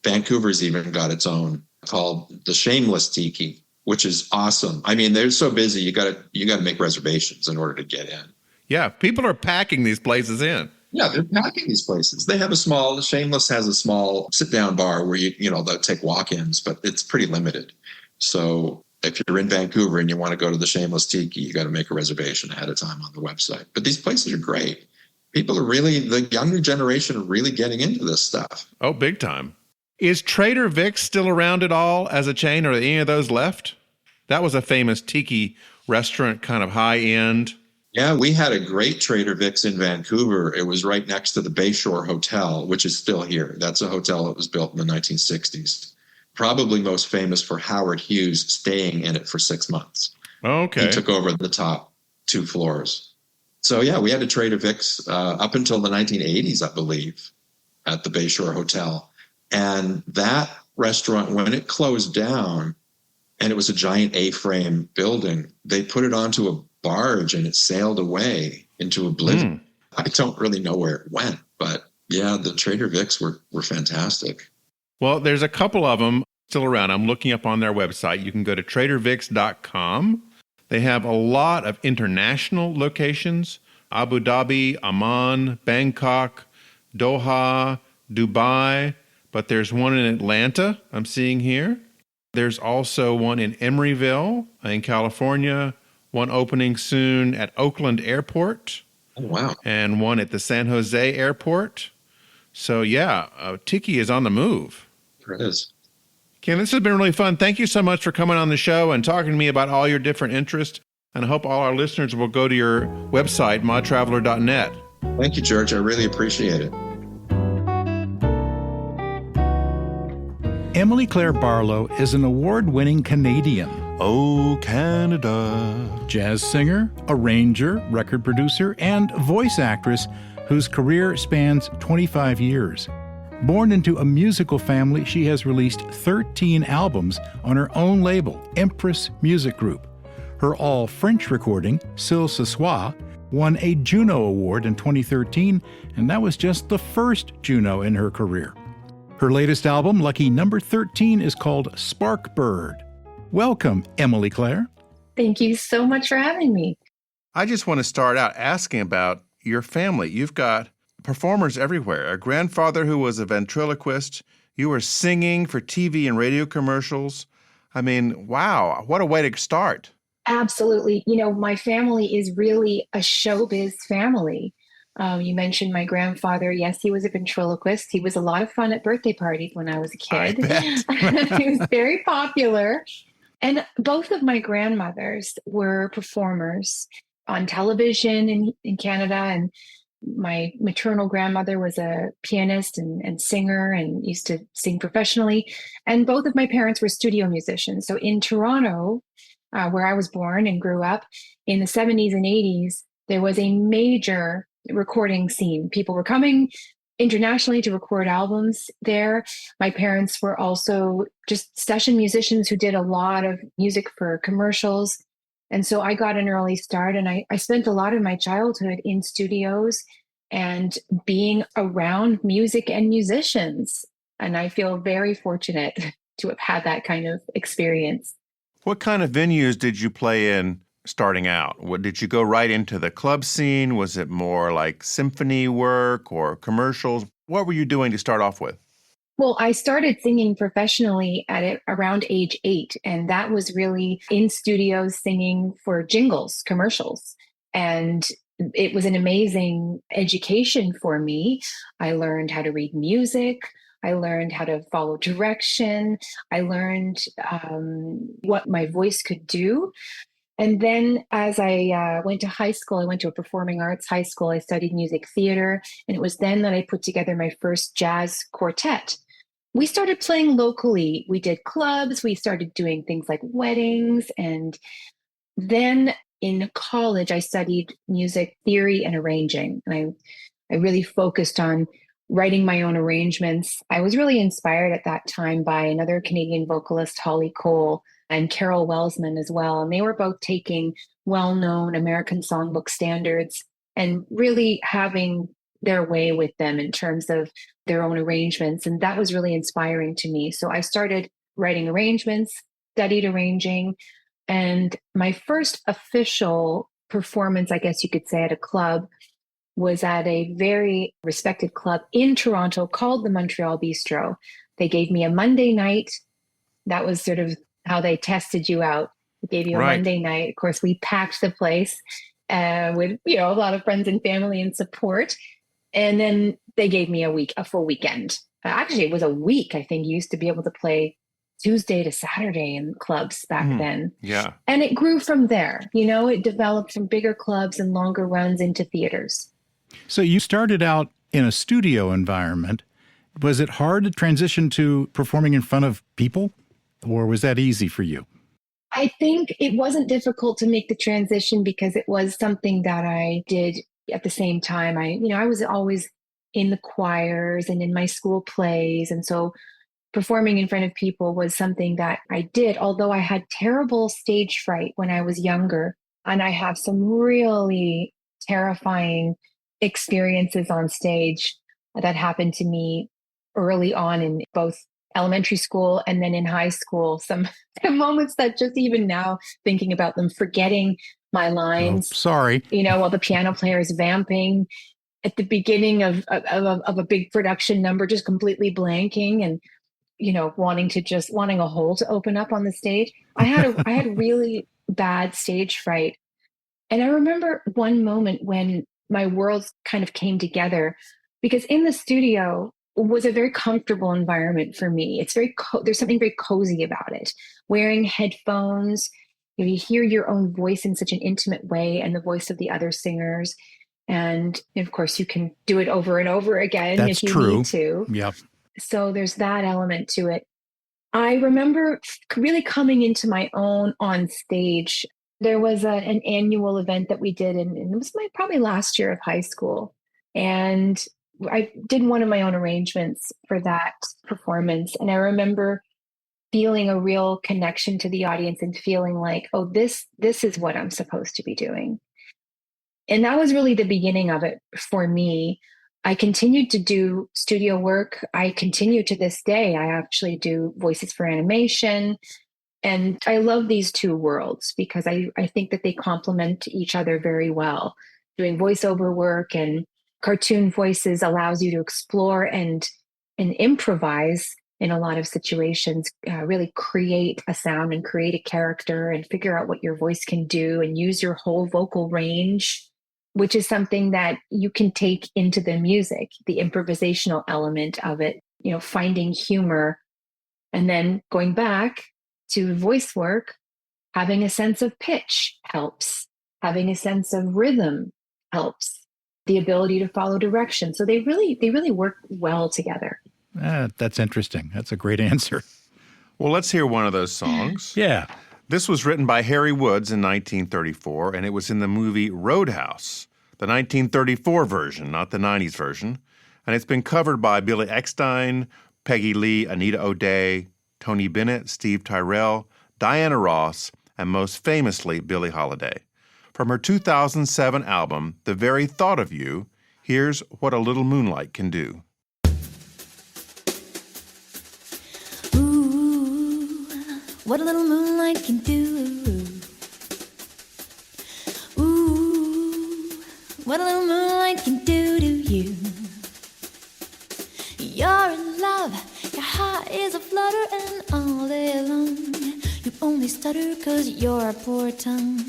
Vancouver's even got its own called the Shameless Tiki, which is awesome. They're so busy. You got to make reservations in order to get in. Yeah, people are packing these places in. Yeah, they're packing these places. They have Shameless has a small sit-down bar where they'll take walk-ins, but it's pretty limited. So if you're in Vancouver and you want to go to the Shameless Tiki, you got to make a reservation ahead of time on the website. But these places are great. People are the younger generation are really getting into this stuff. Oh, big time. Is Trader Vic's still around at all as a chain, or are any of those left? That was a famous tiki restaurant, kind of high-end. Yeah, we had a great Trader Vic's in Vancouver. It was right next to the Bayshore Hotel, which is still here. That's a hotel that was built in the 1960s. Probably most famous for Howard Hughes staying in it for 6 months. Okay. He took over the top 2 floors. So yeah, we had a Trader Vic's up until the 1980s, I believe, at the Bayshore Hotel. And that restaurant, when it closed down, and it was a giant A-frame building, they put it onto a barge and it sailed away into oblivion. I don't really know where it went, but Yeah, the Trader Vic's were fantastic. Well, there's a couple of them still around. I'm looking up on their website. You can go to tradervics.com. They have a lot of international locations: Abu Dhabi, Amman, Bangkok, Doha, Dubai. But there's one in Atlanta I'm seeing here. There's also one in Emeryville in California, one opening soon at Oakland Airport, Oh, wow. and one at the San Jose Airport. So yeah, Tiki is on the move. There it is. Ken, this has been really fun. Thank you so much for coming on the show and talking to me about all your different interests. And I hope all our listeners will go to your website, modtraveler.net. Thank you, George. I really appreciate it. Emilie-Claire Barlow is an award-winning Canadian. Oh, Canada. Jazz singer, arranger, record producer, and voice actress whose career spans 25 years. Born into a musical family, she has released 13 albums on her own label, Empress Music Group. Her all-French recording, S'il ce soir, won a Juno Award in 2013, and that was just the first Juno in her career. Her latest album, lucky number 13, is called Sparkbird. Welcome, Emilie-Claire. Thank you so much for having me. I just want to start out asking about your family. You've got performers everywhere. A grandfather who was a ventriloquist. You were singing for TV and radio commercials. I mean, wow, what a way to start. Absolutely. My family is really a showbiz family. You mentioned my grandfather. Yes, he was a ventriloquist. He was a lot of fun at birthday parties when I was a kid. He was very popular. And both of my grandmothers were performers on television in Canada. And my maternal grandmother was a pianist and singer and used to sing professionally. And both of my parents were studio musicians. So in Toronto, where I was born and grew up, in the 70s and 80s, there was a major recording scene. People were coming internationally to record albums there. My parents were also just session musicians who did a lot of music for commercials. And so I got an early start, and I spent a lot of my childhood in studios and being around music and musicians. And I feel very fortunate to have had that kind of experience. What kind of venues did you play in starting out? Did you go right into the club scene? Was it more like symphony work or commercials? What were you doing to start off with? Well, I started singing professionally at around age 8, and that was really in studios singing for jingles, commercials. And it was an amazing education for me. I learned how to read music. I learned how to follow direction. I learned what my voice could do. And then as I went to high school, I went to a performing arts high school. I studied music theater. And it was then that I put together my first jazz quartet. We started playing locally. We did clubs. We started doing things like weddings. And then in college, I studied music theory and arranging. And I really focused on writing my own arrangements. I was really inspired at that time by another Canadian vocalist, Holly Cole, and Carol Welsman as well. And they were both taking well-known American songbook standards and really having their way with them in terms of their own arrangements. And that was really inspiring to me. So I started writing arrangements, studied arranging, and my first official performance, I guess you could say, at a club was at a very respected club in Toronto called the Montreal Bistro. They gave me a Monday night. That was sort of how they tested you out. They gave you a Monday night. Of course, we packed the place with a lot of friends and family and support. And then they gave me a full weekend. Actually, it was a week. I think you used to be able to play Tuesday to Saturday in clubs back then. Yeah. And it grew from there. It developed from bigger clubs and longer runs into theaters. So you started out in a studio environment. Was it hard to transition to performing in front of people, or was that easy for you? I think it wasn't difficult to make the transition because it was something that I did at the same time. I was always in the choirs and in my school plays. And so performing in front of people was something that I did, although I had terrible stage fright when I was younger. And I have some really terrifying experiences on stage. that happened to me early on in both elementary school and then in high school. Some moments that just even now thinking about them, forgetting my lines. Oh, sorry. While the piano player is vamping at the beginning of a big production number, just completely blanking and wanting a hole to open up on the stage. I had really bad stage fright. And I remember one moment when my worlds kind of came together, because in the studio was a very comfortable environment for me. It's there's something very cozy about it. Wearing headphones, you hear your own voice in such an intimate way and the voice of the other singers. And of course, you can do it over and over again if you need to. Yep. So there's that element to it. I remember really coming into my own on stage. There was an annual event that we did, and it was probably last year of high school. And I did one of my own arrangements for that performance. And I remember feeling a real connection to the audience and feeling like, oh, this is what I'm supposed to be doing. And that was really the beginning of it for me. I continued to do studio work. I continue to this day. I actually do voices for animation. And I love these two worlds because I think that they complement each other very well. Doing voiceover work and cartoon voices allows you to explore and improvise in a lot of situations, really create a sound and create a character and figure out what your voice can do and use your whole vocal range, which is something that you can take into the music, the improvisational element of it, finding humor. And then going back to voice work, having a sense of pitch helps. Having a sense of rhythm helps. The ability to follow direction. So they really work well together. That's interesting. That's a great answer. Well, let's hear one of those songs. Yeah. This was written by Harry Woods in 1934, and it was in the movie Roadhouse, the 1934 version, not the 90s version. And it's been covered by Billy Eckstine, Peggy Lee, Anita O'Day, Tony Bennett, Steve Tyrell, Diana Ross, and most famously, Billie Holiday. From her 2007 album, The Very Thought of You, here's What a Little Moonlight Can Do. Ooh, what a little moonlight can do. Ooh, what a little moonlight can do to you. You're in love, your heart is a flutter, and all day long you only stutter 'cause your poor tongue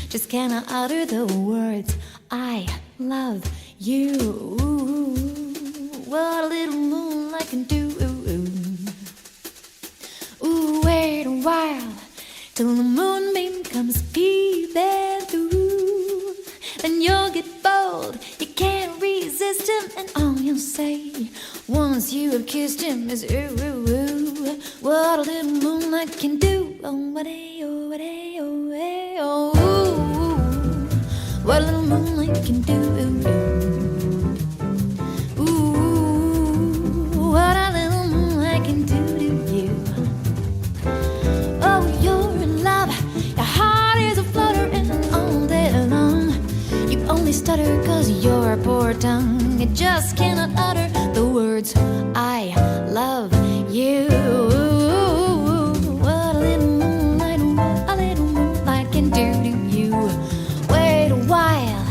just cannot utter the words, I love you. Ooh, what a little moonlight can do. Ooh, wait a while till the moonbeam comes peeping through. Then you'll get bold, you can't resist him, and all you'll say once you have kissed him is ooh, ooh, ooh. What a little moonlight can do. Oh, what-a-oh, what-a-oh, what-a-oh. What a little moonlight can do. Ooh, what a little moonlight can do to you. Oh, you're in love, your heart is a flutter, and all day long you only stutter 'cause your poor tongue, it just cannot utter the words, I love you. What a little moonlight can do to you. Wait a while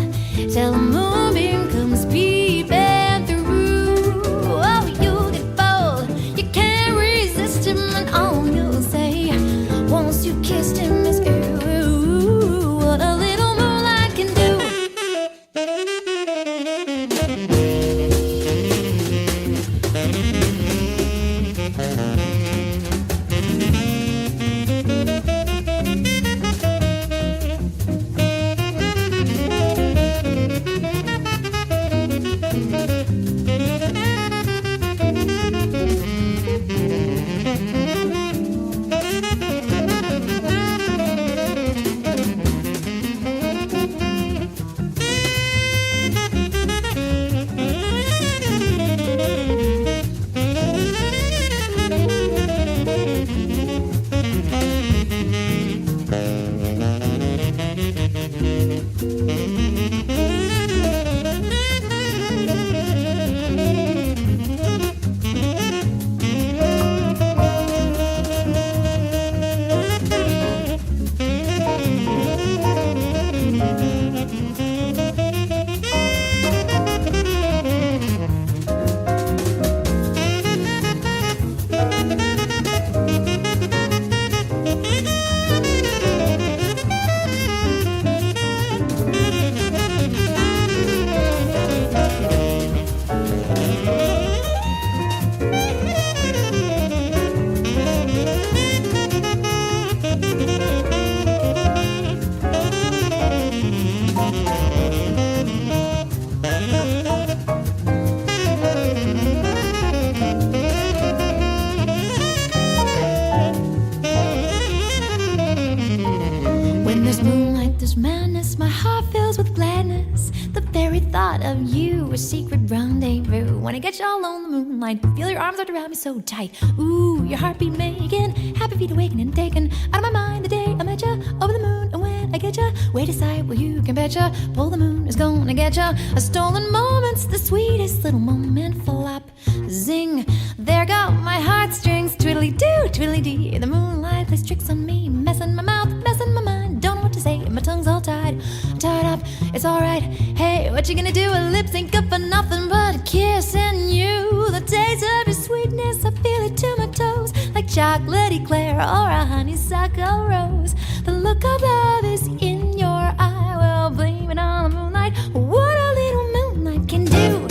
till the moonbeam comes peeping through. Oh, you get bold, you can't resist him, and all you'll say once you kissed him is ooh, what a little moonlight can do. glows with gladness. The very thought of you, a secret rendezvous. When I get you all on the moonlight, feel your arms wrapped around me so tight. Ooh, your heartbeat making, happy feet awakening, taken out of my mind the day I met ya. Over the moon, and when I get ya, wait aside, well you can betcha. Pull the moon is gonna get ya. A stolen moment's the sweetest little moment. Flop, zing, there go my heartstrings. Twiddly-doo, twiddly-dee. The moonlight plays tricks on me, messing my mouth, messing my mind. Don't know what to say, my tongue's all tied. I'm tied up, it's alright. Hey, what you gonna do? A lip sync up for nothing but a kiss and you. The taste of your sweetness, I feel it to my toes. Like chocolate eclair or a honeysuckle rose. The look of love is in your eye. Well, blame it on the moonlight. What a little moonlight can do.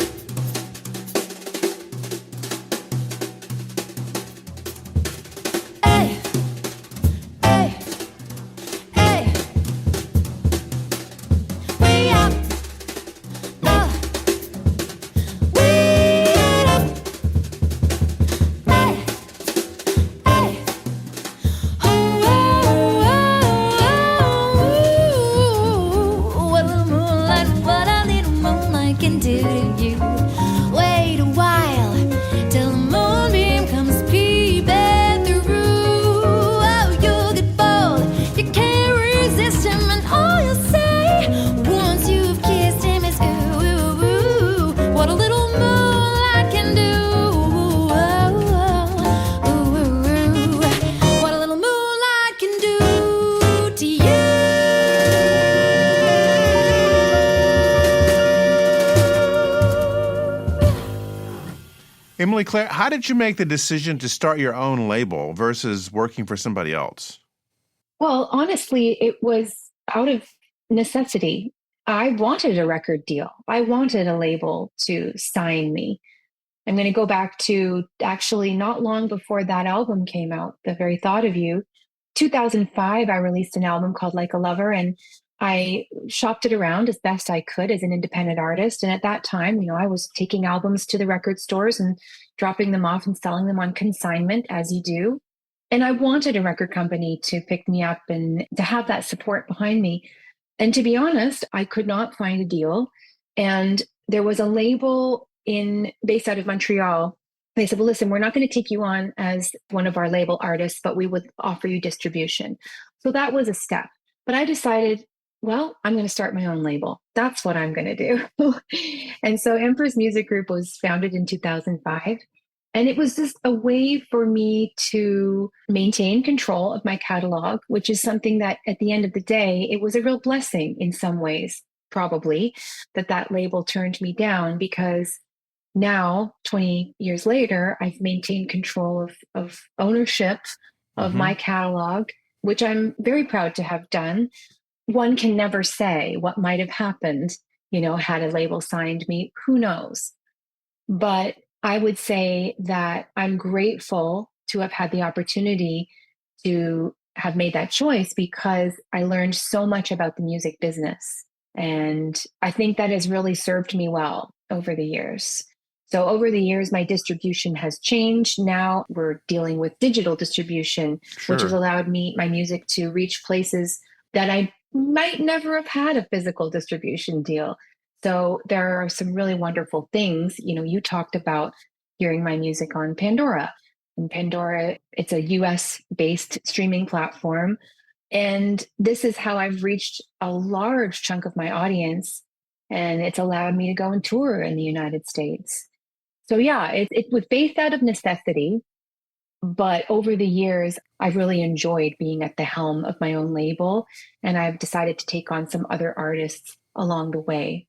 Hey, hey, hey. Way up, way up. Hey, hey. What a little moonlight, what a little moonlight can do to you. Wait a while till the moonbeam comes peeping through. Oh, you'll get bold, you can't resist him, and all you'll say once you've kissed him is ooh, ooh, ooh. What a little moonlight can do. Ooh, ooh, ooh. What a little moonlight can do to you. Emilie-Claire, how did you make the decision to start your own label versus working for somebody else? Well, honestly, it was out of necessity. I wanted a record deal. I wanted a label to sign me. I'm going to go back to actually not long before that album came out, The Very Thought of You. 2005, I released an album called Like a Lover, and I shopped it around as best I could as an independent artist. And at that time, I was taking albums to the record stores and dropping them off and selling them on consignment, as you do. And I wanted a record company to pick me up and to have that support behind me. And to be honest, I could not find a deal. And there was a label based out of Montreal. They said, well, listen, we're not going to take you on as one of our label artists, but we would offer you distribution. So that was a step. But I decided, well, I'm going to start my own label. That's what I'm going to do. And so Empress Music Group was founded in 2005. And it was just a way for me to maintain control of my catalog, which is something that at the end of the day, it was a real blessing in some ways, probably, that label turned me down, because now, 20 years later, I've maintained control of ownership of my catalog, which I'm very proud to have done. One can never say what might have happened, had a label signed me. Who knows? But I would say that I'm grateful to have had the opportunity to have made that choice, because I learned so much about the music business. And I think that has really served me well over the years. So over the years, my distribution has changed. Now we're dealing with digital distribution, which has allowed my music to reach places that I might never have had a physical distribution deal. So there are some really wonderful things. You talked about hearing my music on Pandora. And Pandora, it's a US-based streaming platform. And this is how I've reached a large chunk of my audience. And it's allowed me to go and tour in the United States. So yeah, it was based out of necessity. But over the years, I've really enjoyed being at the helm of my own label. And I've decided to take on some other artists along the way.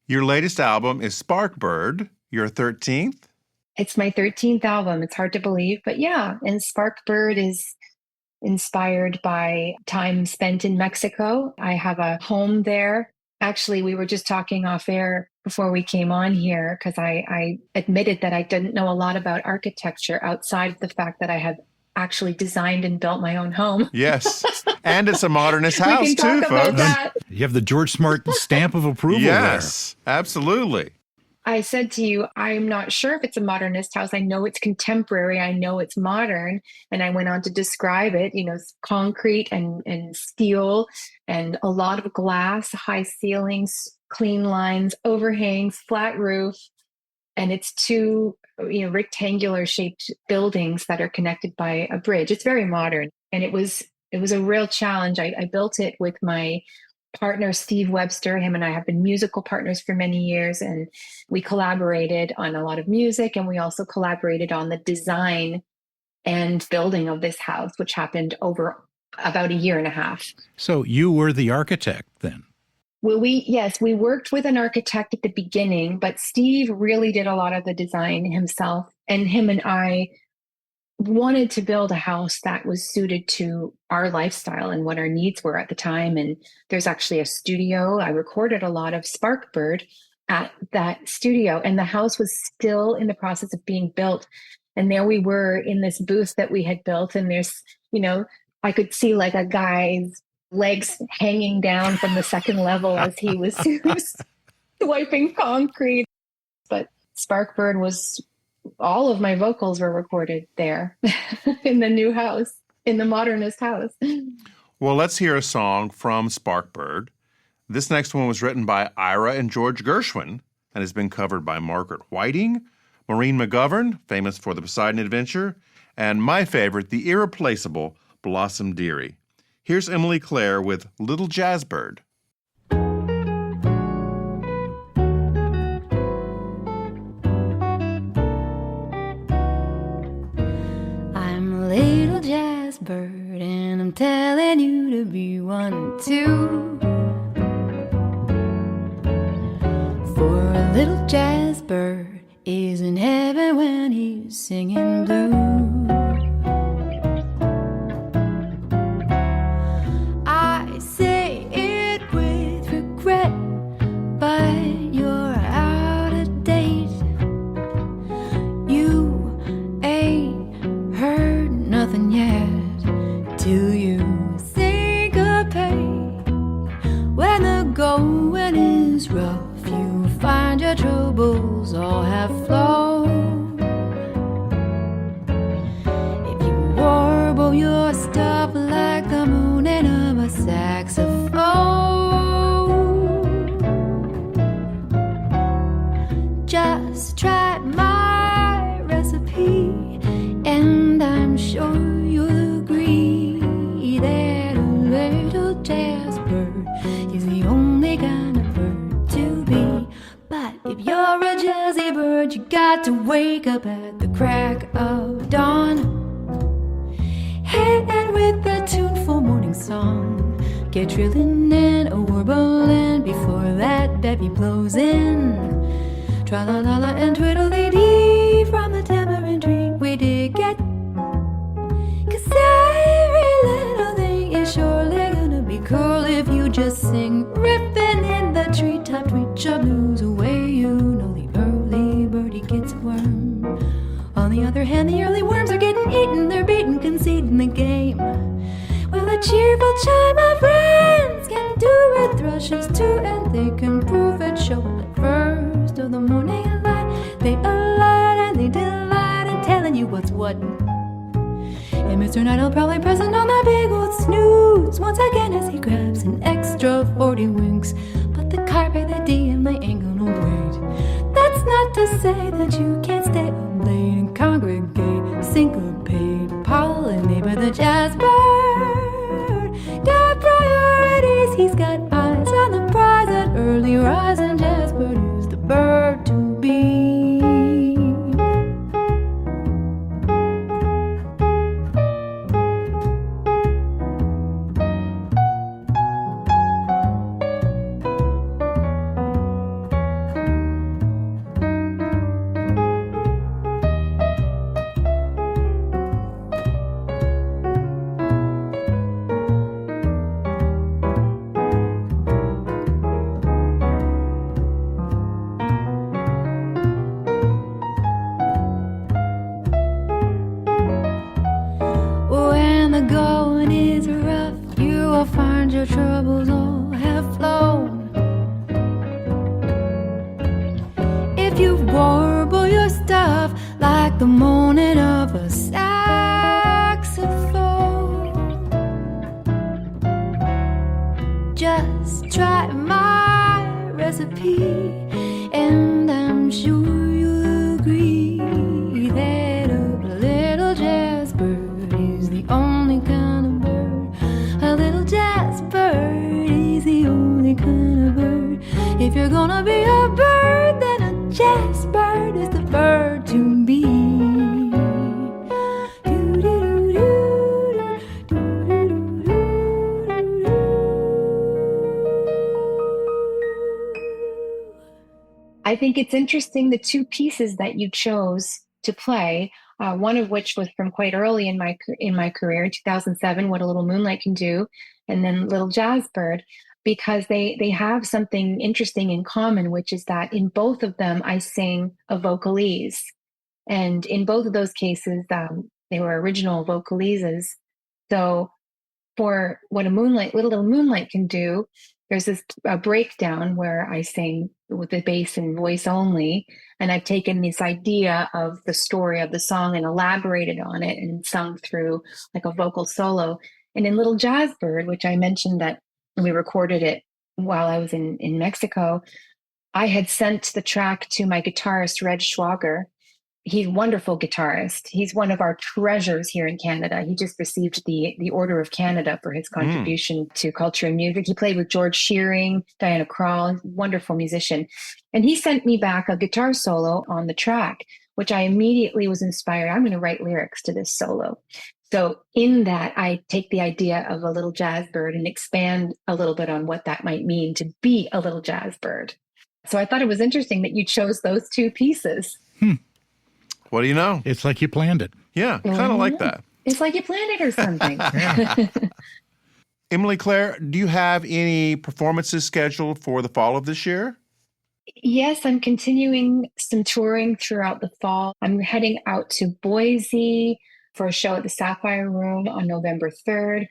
Your latest album is Sparkbird, your 13th? It's my 13th album. It's hard to believe, but yeah. And Sparkbird is inspired by time spent in Mexico. I have a home there. Actually, we were just talking off air before we came on here, because I admitted that I didn't know a lot about architecture outside of the fact that I had actually designed and built my own home. Yes. And it's a modernist house we can too, talk about folks. that. You have the George Smart stamp of approval Yes, absolutely. I said to you, I'm not sure if it's a modernist house. I know it's contemporary. I know it's modern. And I went on to describe it, concrete and steel and a lot of glass, high ceilings, clean lines, overhangs, flat roof. And it's two, rectangular shaped buildings that are connected by a bridge. It's very modern. And it was a real challenge. I built it with my partner, Steve Webster. Him and I have been musical partners for many years, and we collaborated on a lot of music, and we also collaborated on the design and building of this house, which happened over about a year and a half. So you were the architect then? Well, we worked with an architect at the beginning, but Steve really did a lot of the design himself, and him and I wanted to build a house that was suited to our lifestyle and what our needs were at the time. And there's actually a studio. I recorded a lot of Sparkbird at that studio, and the house was still in the process of being built. And there we were in this booth that we had built, and there's, I could see like a guy's legs hanging down from the second level as he was swiping concrete. But Sparkbird was, all of my vocals were recorded there in the new house, in the modernist house. Well, let's hear a song from Sparkbird. This next one was written by Ira and George Gershwin and has been covered by Margaret Whiting, Maureen McGovern, famous for The Poseidon Adventure, and my favorite, the irreplaceable Blossom Dearie. Here's Emilie-Claire with Little Jazzbird. Little jazzbird, and I'm telling you to be one too. For a little jazzbird is in heaven when he's singing blue. I say it with regret, but you're out of date. You ain't heard nothing yet till you syncopate. When the going is rough, you find your troubles all have flown. If you warble your stuff like the moaning of a saxophone, just try my recipe, and I'm sure you'll agree that a little jazzbird is the only kind of bird to be. But if you're a jazzy bird, you got to wake up at the crack of dawn. Hit it with a tuneful morning song. Get trilling and a warbling before that bevy blows in. Tra-la-la-la and twiddle-dee-dee from the tamarind tree we did get. 'Cause every little thing is surely gonna be cool if you just sing ripping in the treetop, reach your blues away. You know the early birdie gets worm. On the other hand, the early worms are getting eaten, they're beaten, conceding the game. Well, a cheerful chime of friends can do it, thrushes too, and they can prove it. Showing at first of the morning light, they alight and they delight in telling you what's what. And Mr. Night'll probably pressing on that big old snooze once again as he grabs an extra 40 winks. But the carpet, the DM, they ain't gonna wait. That's not to say that you can't stay up late and congregate, syncopate, pollinate with the jazzbird. Got priorities, he's got eyes on the prize. That early rising jazzbird is the bird to be. like the moaning of a saxophone. Just try my recipe, and I'm sure you'll agree that a little jazz bird is the only kind of bird. A little jazz bird is the only kind of bird. If you're gonna be a bird, then a jazz bird is the bird to be. I think it's interesting the two pieces that you chose to play, one of which was from quite early in my career, 2007, What a Little Moonlight Can Do, and then Little Jazz Bird, because they have something interesting in common, which is that in both of them, I sing a vocalese. And in both of those cases, they were original vocalises. So for What a Little Moonlight Can Do, there's this breakdown where I sing with the bass and voice only. And I've taken this idea of the story of the song and elaborated on it and sung through like a vocal solo. And in Little Jazz Bird, which I mentioned that we recorded it while I was in Mexico, I had sent the track to my guitarist, Red Schwager. He's a wonderful guitarist. He's one of our treasures here in Canada. He just received the Order of Canada for his contribution to culture and music. He played with George Shearing, Diana Krall, wonderful musician. And he sent me back a guitar solo on the track, which I immediately was inspired. I'm going to write lyrics to this solo. So in that, I take the idea of a little jazz bird and expand a little bit on what that might mean to be a little jazz bird. So I thought it was interesting that you chose those two pieces. What do you know? It's like you planned it. Yeah, kind of like that. It's like you planned it or something. Emilie-Claire, do you have any performances scheduled for the fall of this year? Yes, I'm continuing some touring throughout the fall. I'm heading out to Boise for a show at the Sapphire Room on November 3rd.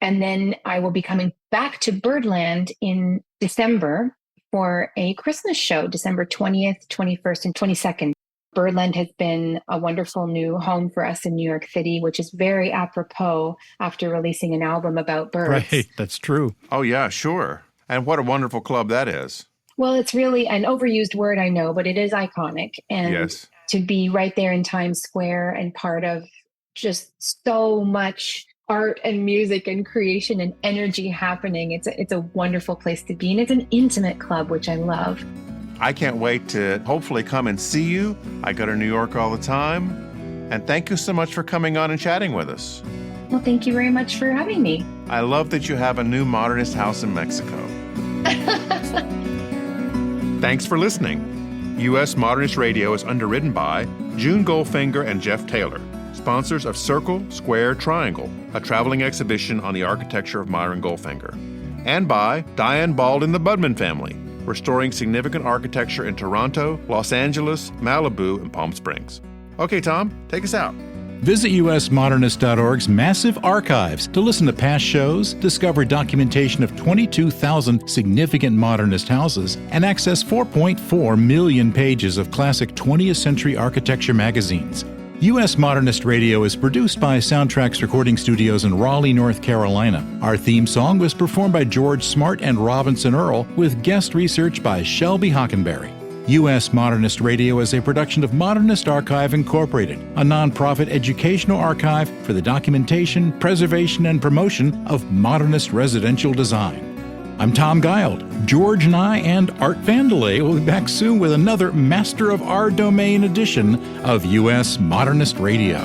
And then I will be coming back to Birdland in December for a Christmas show, December 20th, 21st, and 22nd. Birdland has been a wonderful new home for us in New York City, which is very apropos after releasing an album about birds. Right, that's true. Oh, yeah, sure. And what a wonderful club that is. Well, it's really an overused word, I know, but it is iconic. And Yes. to be right there in Times Square and part of just so much art and music and creation and energy happening, it's a wonderful place to be. And it's an intimate club, which I love. I can't wait to hopefully come and see you. I go to New York all the time. And thank you so much for coming on and chatting with us. Well, thank you very much for having me. I love that you have a new modernist house in Mexico. Thanks for listening. U.S. Modernist Radio is underwritten by June Goldfinger and Jeff Taylor, sponsors of Circle, Square, Triangle, a traveling exhibition on the architecture of Myron Goldfinger, and by Diane Bald and the Budman family, restoring significant architecture in Toronto, Los Angeles, Malibu, and Palm Springs. Okay, Tom, take us out. Visit usmodernist.org's massive archives to listen to past shows, discover documentation of 22,000 significant modernist houses, and access 4.4 million pages of classic 20th century architecture magazines. U.S. Modernist Radio is produced by Soundtracks Recording Studios in Raleigh, North Carolina. Our theme song was performed by George Smart and Robinson Earl, with guest research by Shelby Hockenberry. U.S. Modernist Radio is a production of Modernist Archive Incorporated, a nonprofit educational archive for the documentation, preservation, and promotion of modernist residential design. I'm Tom Guild. George and I and Art Vandelay will be back soon with another Master of Our Domain edition of U.S. Modernist Radio.